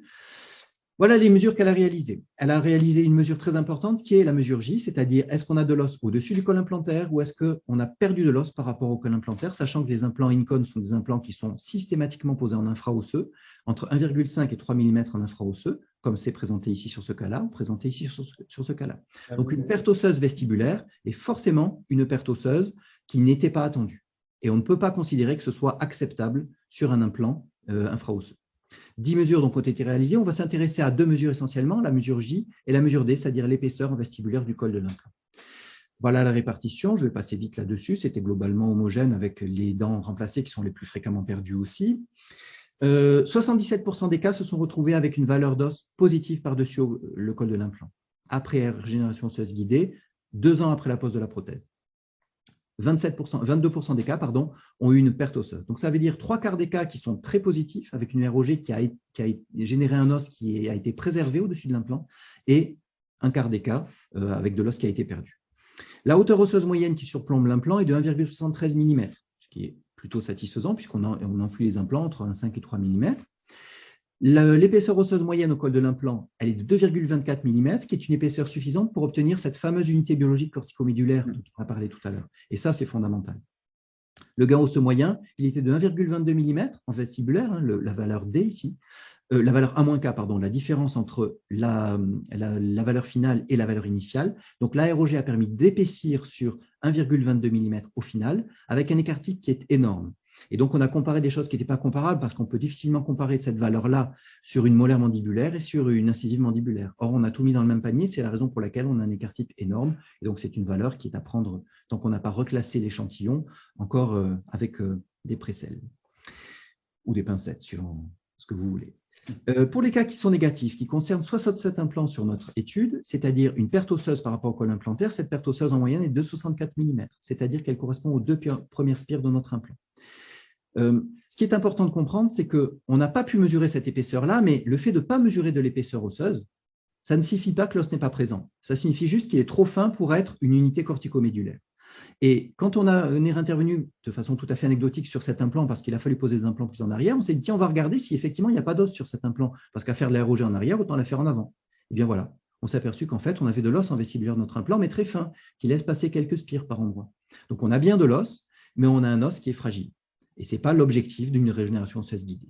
[SPEAKER 2] Voilà les mesures qu'elle a réalisées. Elle a réalisé une mesure très importante qui est la mesure J, c'est-à-dire est-ce qu'on a de l'os au-dessus du col implantaire ou est-ce qu'on a perdu de l'os par rapport au col implantaire, sachant que les implants Incon sont des implants qui sont systématiquement posés en infraosseux, entre 1,5 et 3 mm en infraosseux, comme c'est présenté ici sur ce cas-là, ou présenté ici sur ce cas-là. Donc, une perte osseuse vestibulaire est forcément une perte osseuse qui n'était pas attendue. Et on ne peut pas considérer que ce soit acceptable sur un implant infraosseux. 10 mesures donc, ont été réalisées. On va s'intéresser à 2 mesures essentiellement, la mesure J et la mesure D, c'est-à-dire l'épaisseur vestibulaire du col de l'implant. Voilà la répartition, je vais passer vite là-dessus, c'était globalement homogène avec les dents remplacées qui sont les plus fréquemment perdues aussi. 77% des cas se sont retrouvés avec une valeur d'os positive par-dessus le col de l'implant, après régénération osseuse guidée, 2 ans après la pose de la prothèse. 22% des cas ont eu une perte osseuse. Donc, ça veut dire 3/4 des cas qui sont très positifs, avec une ROG qui a généré un os qui a été préservé au-dessus de l'implant, et 1/4 des cas avec de l'os qui a été perdu. La hauteur osseuse moyenne qui surplombe l'implant est de 1,73 mm, ce qui est plutôt satisfaisant puisqu'on enfouit les implants entre 1,5 et 3 mm. L'épaisseur osseuse moyenne au col de l'implant, elle est de 2,24 mm, ce qui est une épaisseur suffisante pour obtenir cette fameuse unité biologique corticomédulaire dont on a parlé tout à l'heure. Et ça, c'est fondamental. Le gain osseux moyen, il était de 1,22 mm en vestibulaire, hein, la valeur D ici, la valeur A-K, pardon, la différence entre la valeur finale et la valeur initiale. Donc, la ROG a permis d'épaissir sur 1,22 mm au final, avec un écart type qui est énorme. Et donc, on a comparé des choses qui n'étaient pas comparables parce qu'on peut difficilement comparer cette valeur-là sur une molaire mandibulaire et sur une incisive mandibulaire. Or, on a tout mis dans le même panier, c'est la raison pour laquelle on a un écart type énorme. Et donc, c'est une valeur qui est à prendre tant qu'on n'a pas reclassé l'échantillon, encore avec des précelles ou des pincettes, suivant ce que vous voulez. Pour les cas qui sont négatifs, qui concernent 67 implants sur notre étude, c'est-à-dire une perte osseuse par rapport au col implantaire, cette perte osseuse en moyenne est de 64 mm, c'est-à-dire qu'elle correspond aux 2 premières spires de notre implant. Ce qui est important de comprendre, c'est qu'on n'a pas pu mesurer cette épaisseur-là, mais le fait de ne pas mesurer de l'épaisseur osseuse, ça ne signifie pas que l'os n'est pas présent. Ça signifie juste qu'il est trop fin pour être une unité corticomédulaire. Et quand on est intervenu de façon tout à fait anecdotique sur cet implant, parce qu'il a fallu poser des implants plus en arrière, on s'est dit, tiens, on va regarder si effectivement il n'y a pas d'os sur cet implant, parce qu'à faire de la ROG en arrière, autant la faire en avant. Et bien voilà, on s'est aperçu qu'en fait, on avait de l'os en vestibulaire de notre implant, mais très fin, qui laisse passer quelques spires par endroit. Donc on a bien de l'os, mais on a un os qui est fragile. Et ce n'est pas l'objectif d'une régénération osseuse guidée.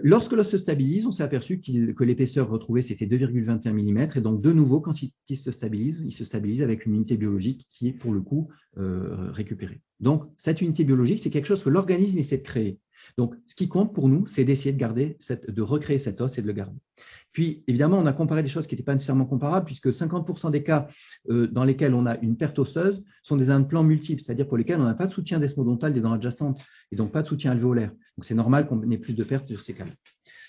[SPEAKER 2] Lorsque l'os se stabilise, on s'est aperçu que l'épaisseur retrouvée, c'était 2,21 mm. Et donc, de nouveau, quand il se stabilise avec une unité biologique qui est, pour le coup, récupérée. Donc, cette unité biologique, c'est quelque chose que l'organisme essaie de créer. Donc, ce qui compte pour nous, c'est d'essayer de recréer cet os et de le garder. Puis, évidemment, on a comparé des choses qui n'étaient pas nécessairement comparables, puisque 50% des cas dans lesquels on a une perte osseuse sont des implants multiples, c'est-à-dire pour lesquels on n'a pas de soutien desmodontal des dents adjacentes et donc pas de soutien alvéolaire. Donc, c'est normal qu'on ait plus de pertes sur ces cas-là.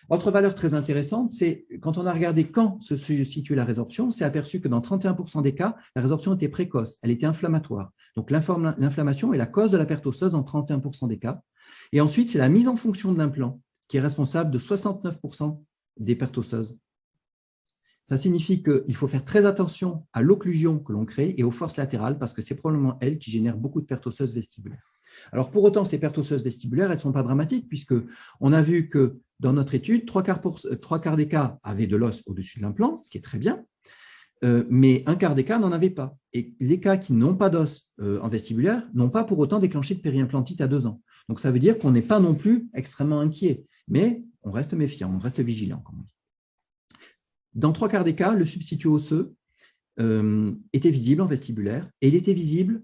[SPEAKER 2] Autre valeur très intéressante, c'est quand on a regardé quand se situe la résorption, on s'est aperçu que dans 31% des cas, la résorption était précoce, elle était inflammatoire. Donc, l'inflammation est la cause de la perte osseuse en 31% des cas. Et ensuite, c'est la mise en fonction de l'implant qui est responsable de 69% des pertes osseuses. Ça signifie qu'il faut faire très attention à l'occlusion que l'on crée et aux forces latérales parce que c'est probablement elles qui génèrent beaucoup de pertes osseuses vestibulaires. Alors pour autant, ces pertes osseuses vestibulaires, elles ne sont pas dramatiques puisqu'on a vu que dans notre étude, 3/4 des cas avaient de l'os au-dessus de l'implant, ce qui est très bien, mais 1/4 des cas n'en avaient pas. Et les cas qui n'ont pas d'os en vestibulaire n'ont pas pour autant déclenché de périimplantite à 2 ans. Donc ça veut dire qu'on n'est pas non plus extrêmement inquiet, mais on reste méfiant, on reste vigilant, comme on dit. Dans 3/4 des cas, le substitut osseux était visible en vestibulaire et il était visible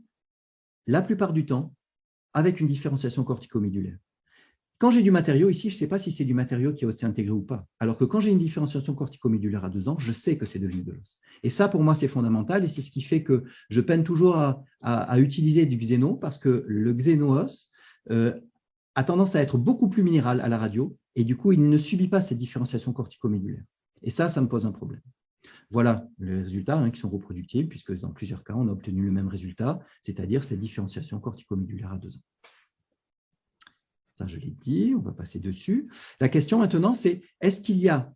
[SPEAKER 2] la plupart du temps avec une différenciation corticomédulaire. Quand j'ai du matériau ici, je ne sais pas si c'est du matériau qui est aussi intégré ou pas. Alors que quand j'ai une différenciation corticomédulaire à 2 ans, je sais que c'est devenu de l'os. Et ça, pour moi, c'est fondamental et c'est ce qui fait que je peine toujours à utiliser du xéno parce que le xéno-os a tendance à être beaucoup plus minéral à la radio et du coup, il ne subit pas cette différenciation corticomédulaire. Et ça me pose un problème. Voilà les résultats qui sont reproductibles, puisque dans plusieurs cas, on a obtenu le même résultat, c'est-à-dire cette différenciation corticomédulaire à 2 ans. Ça, je l'ai dit, on va passer dessus. La question maintenant, c'est est-ce qu'il y a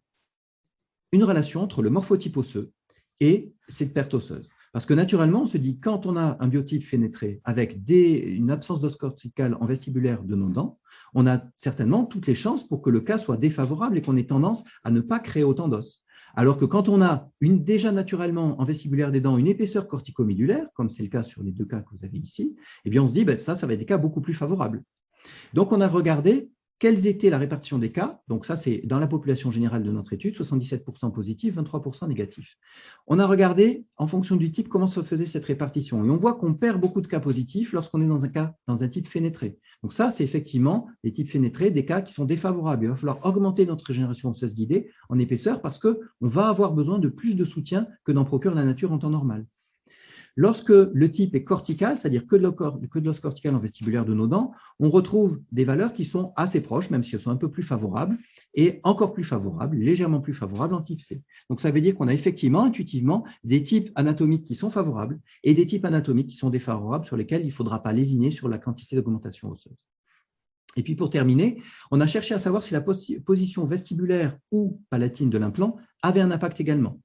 [SPEAKER 2] une relation entre le morphotype osseux et cette perte osseuse? Parce que naturellement, on se dit, quand on a un biotype fénétré avec une absence d'os cortical en vestibulaire de nos dents, on a certainement toutes les chances pour que le cas soit défavorable et qu'on ait tendance à ne pas créer autant d'os. Alors que quand on a déjà naturellement en vestibulaire des dents une épaisseur corticomédulaire, comme c'est le cas sur les 2 cas que vous avez ici, eh bien on se dit, ça va être des cas beaucoup plus favorables. Donc on a regardé quelles étaient la répartition des cas. Donc ça, c'est dans la population générale de notre étude, 77% positifs, 23% négatifs. On a regardé, en fonction du type, comment se faisait cette répartition. Et on voit qu'on perd beaucoup de cas positifs lorsqu'on est dans un type fénétré. Donc ça, c'est effectivement les types fénétrés, des cas qui sont défavorables. Il va falloir augmenter notre régénération osseuse guidée en épaisseur parce qu'on va avoir besoin de plus de soutien que n'en procure la nature en temps normal. Lorsque le type est cortical, c'est-à-dire que de l'os cortical en vestibulaire de nos dents, on retrouve des valeurs qui sont assez proches, même si elles sont un peu plus favorables, et encore plus favorables, légèrement plus favorables en type C. Donc, ça veut dire qu'on a effectivement, intuitivement, des types anatomiques qui sont favorables et des types anatomiques qui sont défavorables sur lesquels il ne faudra pas lésiner sur la quantité d'augmentation osseuse. Et puis, pour terminer, on a cherché à savoir si la position vestibulaire ou palatine de l'implant avait un impact également.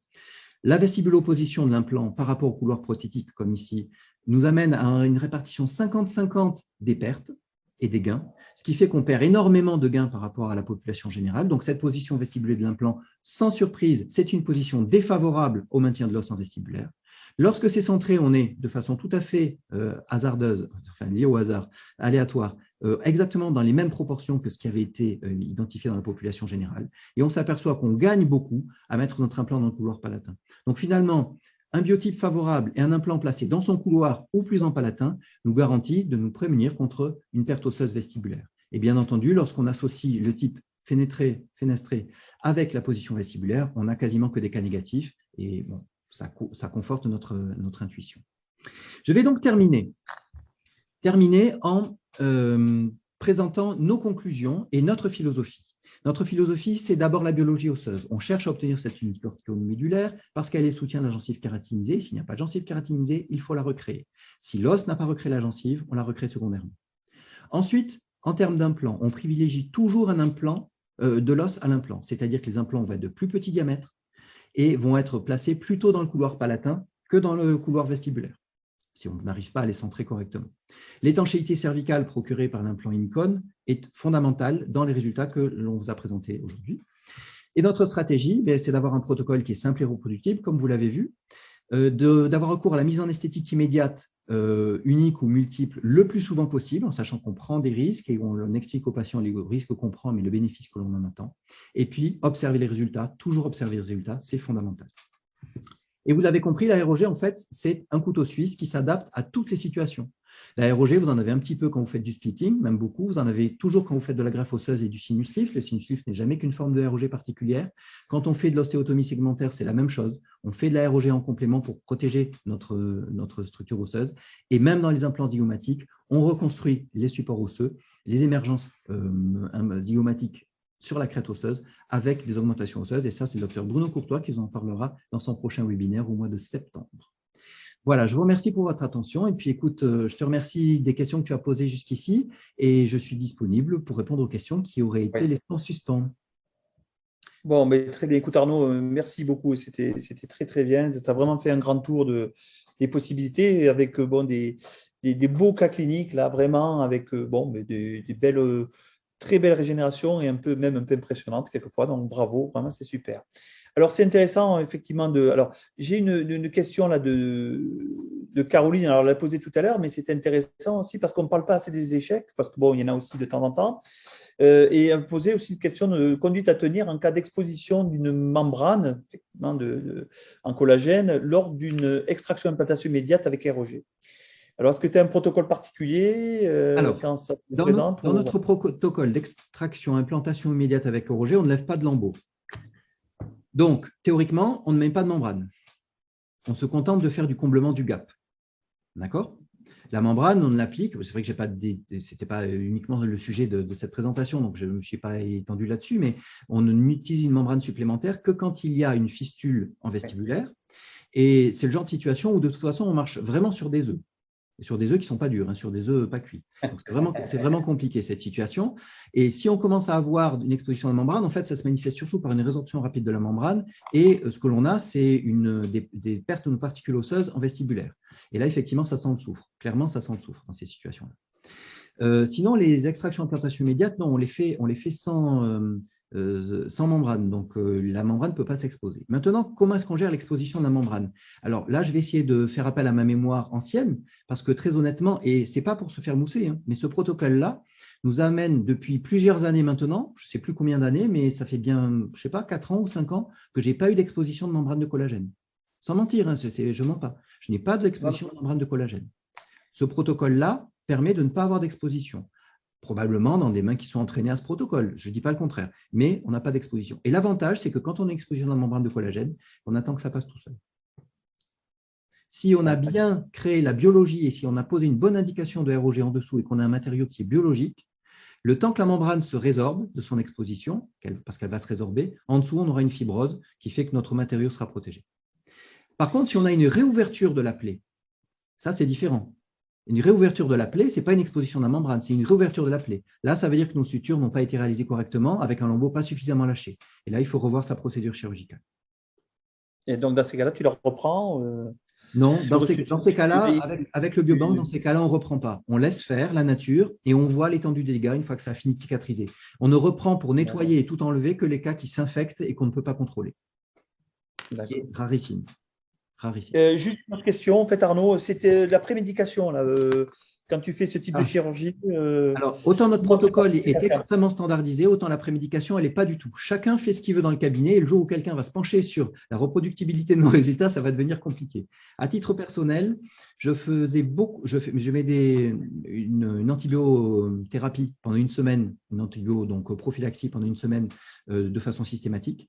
[SPEAKER 2] La vestibuloposition de l'implant par rapport au couloir prothétique, comme ici, nous amène à une répartition 50-50 des pertes et des gains, ce qui fait qu'on perd énormément de gains par rapport à la population générale. Donc, cette position vestibulaire de l'implant, sans surprise, c'est une position défavorable au maintien de l'os en vestibulaire. Lorsque c'est centré, on est de façon tout à fait hasardeuse, enfin liée au hasard, aléatoire, exactement dans les mêmes proportions que ce qui avait été identifié dans la population générale. Et on s'aperçoit qu'on gagne beaucoup à mettre notre implant dans le couloir palatin. Donc finalement, un biotype favorable et un implant placé dans son couloir ou plus en palatin nous garantit de nous prémunir contre une perte osseuse vestibulaire. Et bien entendu, lorsqu'on associe le type fénestré avec la position vestibulaire, on n'a quasiment que des cas négatifs et bon, ça conforte notre intuition. Je vais donc terminer en présentant nos conclusions et notre philosophie. Notre philosophie, c'est d'abord la biologie osseuse. On cherche à obtenir cette unité cortico-médulaire parce qu'elle est le soutien de la gencive kératinisée. S'il n'y a pas de gencive kératinisée, il faut la recréer. Si l'os n'a pas recréé la gencive, on la recrée secondairement. Ensuite, en termes d'implant, on privilégie toujours un implant de l'os à l'implant, c'est-à-dire que les implants vont être de plus petit diamètre et vont être placés plutôt dans le couloir palatin que dans le couloir vestibulaire, si on n'arrive pas à les centrer correctement. L'étanchéité cervicale procurée par l'implant Incon est fondamentale dans les résultats que l'on vous a présentés aujourd'hui. Et notre stratégie, c'est d'avoir un protocole qui est simple et reproductible, comme vous l'avez vu, d'avoir recours à la mise en esthétique immédiate, unique ou multiple, le plus souvent possible, en sachant qu'on prend des risques et on explique aux patients les risques qu'on prend, mais le bénéfice que l'on en attend. Et puis, observer les résultats, toujours observer les résultats, c'est fondamental. Et vous l'avez compris, l'aérogé, en fait, c'est un couteau suisse qui s'adapte à toutes les situations. L'aérogé, vous en avez un petit peu quand vous faites du splitting, même beaucoup. Vous en avez toujours quand vous faites de la greffe osseuse et du sinus lift. Le sinus lift n'est jamais qu'une forme de aérogé particulière. Quand on fait de l'ostéotomie segmentaire, c'est la même chose. On fait de l'aérogé en complément pour protéger notre structure osseuse. Et même dans les implants zygomatiques, on reconstruit les supports osseux, les émergences zygomatiques sur la crête osseuse avec des augmentations osseuses. Et ça, c'est le docteur Bruno Courtois qui vous en parlera dans son prochain webinaire au mois de septembre. Voilà, je vous remercie pour votre attention. Et puis, écoute, je te remercie des questions que tu as posées jusqu'ici et je suis disponible pour répondre aux questions qui auraient été laissées en suspens.
[SPEAKER 1] Bon, mais très bien. Écoute, Arnaud, merci beaucoup. C'était très, très bien. Tu as vraiment fait un grand tour des possibilités avec des beaux cas cliniques, là, vraiment, avec des belles… très belle régénération et même un peu impressionnante quelquefois, donc bravo, vraiment c'est super. Alors c'est intéressant effectivement alors j'ai une question là de Caroline, alors elle l'a posée tout à l'heure, mais c'est intéressant aussi parce qu'on ne parle pas assez des échecs, parce que il y en a aussi de temps en temps, et elle posait aussi une question de conduite à tenir en cas d'exposition d'une membrane effectivement en collagène lors d'une extraction implantation immédiate avec ROG. Alors, est-ce que tu as un protocole particulier quand ça se présente
[SPEAKER 2] dans notre protocole d'extraction implantation immédiate avec ROG, on ne lève pas de lambeau. Donc, théoriquement, on ne met pas de membrane. On se contente de faire du comblement du gap. D'accord ? La membrane, on l'applique. C'est vrai que ce n'était pas uniquement le sujet de cette présentation, donc je ne me suis pas étendu là-dessus, mais on n'utilise une membrane supplémentaire que quand il y a une fistule en vestibulaire. Et c'est le genre de situation où, de toute façon, on marche vraiment sur des œufs. Sur des œufs qui ne sont pas durs, sur des œufs pas cuits. C'est vraiment compliqué cette situation. Et si on commence à avoir une exposition à la membrane, en fait, ça se manifeste surtout par une résorption rapide de la membrane. Et ce que l'on a, c'est des pertes de nos particules osseuses en vestibulaire. Et là, effectivement, ça sent le soufre. Clairement, ça sent le soufre dans ces situations-là. Sinon, les extractions implantation immédiate, non, on les fait sans membrane, donc la membrane ne peut pas s'exposer. Maintenant, comment est-ce qu'on gère l'exposition de la membrane? Alors là, je vais essayer de faire appel à ma mémoire ancienne, parce que très honnêtement, et ce n'est pas pour se faire mousser, mais ce protocole-là nous amène depuis plusieurs années maintenant, je ne sais plus combien d'années, mais ça fait bien, je ne sais pas, 4 ans ou 5 ans que je n'ai pas eu d'exposition de membrane de collagène. Sans mentir, hein, je ne mens pas. Je n'ai pas d'exposition de membrane de collagène. Ce protocole-là permet de ne pas avoir d'exposition. Probablement dans des mains qui sont entraînées à ce protocole. Je ne dis pas le contraire, mais on n'a pas d'exposition. Et l'avantage, c'est que quand on a exposition de la membrane de collagène, on attend que ça passe tout seul. Si on a bien créé la biologie et si on a posé une bonne indication de ROG en dessous et qu'on a un matériau qui est biologique, le temps que la membrane se résorbe de son exposition, parce qu'elle va se résorber, en dessous, on aura une fibrose qui fait que notre matériau sera protégé. Par contre, si on a une réouverture de la plaie, ça, c'est différent. Une réouverture de la plaie, ce n'est pas une exposition de la membrane, c'est une réouverture de la plaie. Là, ça veut dire que nos sutures n'ont pas été réalisées correctement avec un lambeau pas suffisamment lâché. Et là, il faut revoir sa procédure chirurgicale.
[SPEAKER 1] Et donc, dans ces cas-là, tu la reprends
[SPEAKER 2] Non, dans ces cas-là, avec le biobank, dans ces cas-là, on ne reprend pas. On laisse faire la nature et on voit l'étendue des dégâts une fois que ça a fini de cicatriser. On ne reprend pour nettoyer et tout enlever que les cas qui s'infectent et qu'on ne peut pas contrôler. C'est rarissime.
[SPEAKER 1] Juste une autre question, en fait, Arnaud, c'était la prémédication, là, quand tu fais ce type de chirurgie.
[SPEAKER 2] Alors, autant notre protocole est extrêmement standardisé, autant la prémédication, elle n'est pas du tout. Chacun fait ce qu'il veut dans le cabinet et le jour où quelqu'un va se pencher sur la reproductibilité de nos résultats, ça va devenir compliqué. À titre personnel, je mets une antibiothérapie pendant une semaine, une prophylaxie pendant une semaine de façon systématique.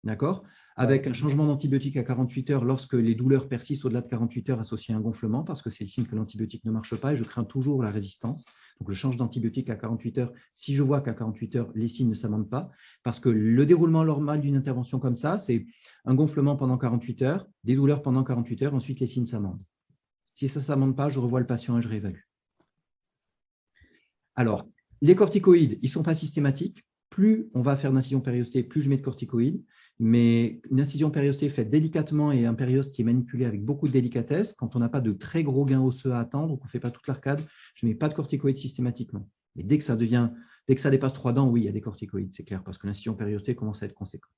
[SPEAKER 2] D'accord ? Avec un changement d'antibiotique à 48 heures lorsque les douleurs persistent au-delà de 48 heures associées à un gonflement, parce que c'est le signe que l'antibiotique ne marche pas et je crains toujours la résistance. Donc, je change d'antibiotique à 48 heures si je vois qu'à 48 heures, les signes ne s'amendent pas, parce que le déroulement normal d'une intervention comme ça, c'est un gonflement pendant 48 heures, des douleurs pendant 48 heures, ensuite les signes s'amendent. Si ça ne s'amende pas, je revois le patient et je réévalue. Alors, les corticoïdes, ils ne sont pas systématiques. Plus on va faire d'incision périostée, plus je mets de corticoïdes. Mais une incision périostée faite délicatement et un périoste qui est manipulé avec beaucoup de délicatesse, quand on n'a pas de très gros gains osseux à attendre ou qu'on ne fait pas toute l'arcade, je ne mets pas de corticoïdes systématiquement. Mais dès que ça dépasse 3 dents, oui, il y a des corticoïdes, c'est clair, parce que l'incision périostée commence à être conséquente.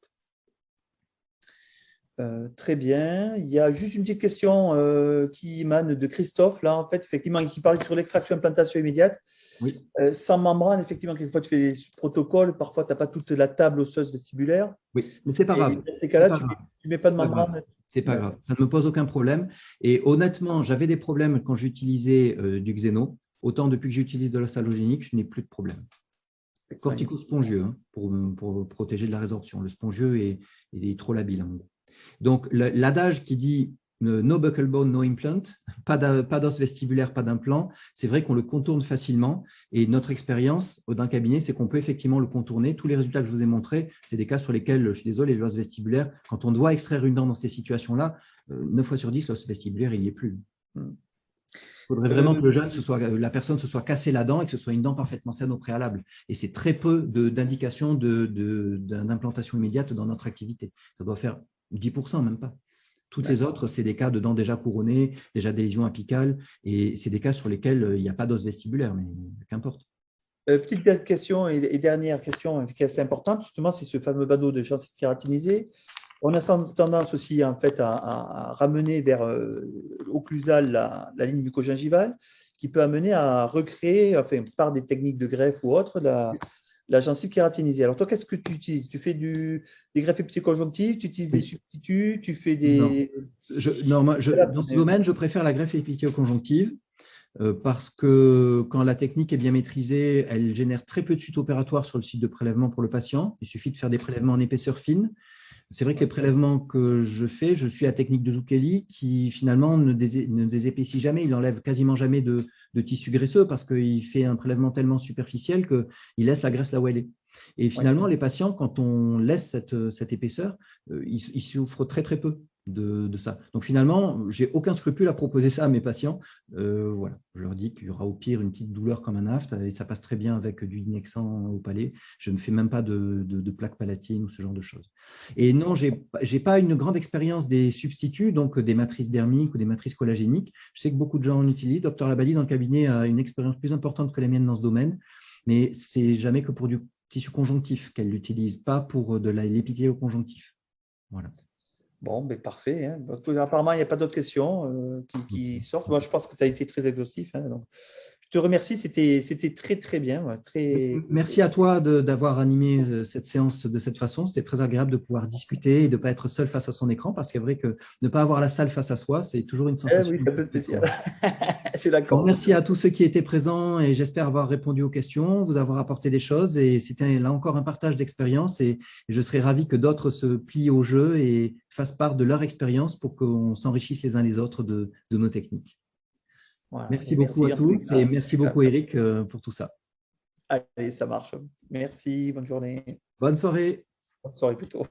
[SPEAKER 1] Très bien. Il y a juste une petite question qui émane de Christophe, là, en fait, effectivement, qui parlait sur l'extraction implantation immédiate.
[SPEAKER 2] Oui.
[SPEAKER 1] Sans membrane, effectivement, quelquefois tu fais des protocoles, parfois tu n'as pas toute la table osseuse vestibulaire.
[SPEAKER 2] Oui, mais ce n'est pas grave.
[SPEAKER 1] Dans ces cas-là, tu ne mets pas de membrane.
[SPEAKER 2] Ce n'est pas grave, ça ne me pose aucun problème. Et honnêtement, j'avais des problèmes quand j'utilisais du Xeno. Autant depuis que j'utilise de l'os allogénique, je n'ai plus de problème. Cortico-spongieux, hein, pour protéger de la résorption. Le spongieux est trop labile. Hein. Donc, l'adage qui dit no buccal bone, no implant, pas d'os vestibulaire, pas d'implant, c'est vrai qu'on le contourne facilement et notre expérience d'un cabinet, c'est qu'on peut effectivement le contourner. Tous les résultats que je vous ai montrés, c'est des cas sur lesquels, je suis désolé, l'os vestibulaire, quand on doit extraire une dent dans ces situations-là, 9 fois sur 10, l'os vestibulaire, il n'y est plus. Il faudrait vraiment que la personne se soit cassée la dent et que ce soit une dent parfaitement saine au préalable. Et c'est très peu d'indications d'implantation immédiate dans notre activité. Ça doit faire 10%, même pas. Toutes les autres, c'est des cas de dents déjà couronnées, déjà des lésions apicales, et c'est des cas sur lesquels il n'y a pas d'os vestibulaire, mais qu'importe.
[SPEAKER 1] Petite question et dernière question qui est assez importante, justement, c'est ce fameux bandeau de gencive kératinisée. On a tendance aussi en fait, à ramener vers occlusal la ligne mucogingivale, qui peut amener à recréer, enfin, par des techniques de greffe ou autres, la gencive kératinisée. Alors, toi, qu'est-ce que tu utilises? Tu fais des greffes épiconjonctives, tu utilises des substituts, tu fais des…
[SPEAKER 2] Non, dans ce domaine, je préfère la greffe épithéoconjonctive parce que quand la technique est bien maîtrisée, elle génère très peu de suite opératoire sur le site de prélèvement pour le patient. Il suffit de faire des prélèvements en épaisseur fine. C'est vrai que les prélèvements que je fais, je suis à technique de Zucchelli qui finalement ne désépaissit jamais, il n'enlève quasiment jamais de tissu graisseux parce qu'il fait un prélèvement tellement superficiel qu'il laisse la graisse là où elle est. Et finalement, les patients, quand on laisse cette épaisseur, ils souffrent très très peu de ça. Donc finalement, j'ai aucun scrupule à proposer ça à mes patients. Voilà, je leur dis qu'il y aura au pire une petite douleur comme un aft et ça passe très bien avec du Dinexan au palais. Je ne fais même pas de plaque palatine ou ce genre de choses. Et non, j'ai pas une grande expérience des substituts, donc des matrices dermiques ou des matrices collagéniques. Je sais que beaucoup de gens en utilisent. Dr Labadie dans le cabinet a une expérience plus importante que la mienne dans ce domaine, mais c'est jamais que pour du tissu conjonctif qu'elle l'utilise, pas pour de l'épithéoconjonctif. Voilà.
[SPEAKER 1] Bon, ben parfait. Hein. Apparemment, il n'y a pas d'autres questions qui sortent. Moi, je pense que tu as été très exhaustif. Hein, donc, je Je te remercie, c'était très, très bien. Ouais, très...
[SPEAKER 2] Merci à toi d'avoir animé cette séance de cette façon. C'était très agréable de pouvoir discuter et de ne pas être seul face à son écran, parce qu'il est vrai que ne pas avoir la salle face à soi, c'est toujours une sensation.
[SPEAKER 1] Oui, c'est un peu spécial. Je suis
[SPEAKER 2] Bon,
[SPEAKER 1] d'accord.
[SPEAKER 2] merci à tous ceux qui étaient présents et j'espère avoir répondu aux questions, vous avoir apporté des choses. Et c'était là encore un partage d'expérience et je serais ravi que d'autres se plient au jeu et fassent part de leur expérience pour qu'on s'enrichisse les uns les autres de nos techniques.
[SPEAKER 1] Voilà.
[SPEAKER 2] Merci
[SPEAKER 1] Et
[SPEAKER 2] beaucoup à
[SPEAKER 1] merci en tous les
[SPEAKER 2] tous et
[SPEAKER 1] cas.
[SPEAKER 2] merci beaucoup Eric pour tout ça.
[SPEAKER 1] Allez, ça marche. Merci, bonne journée.
[SPEAKER 2] Bonne soirée.
[SPEAKER 1] Bonne soirée plutôt.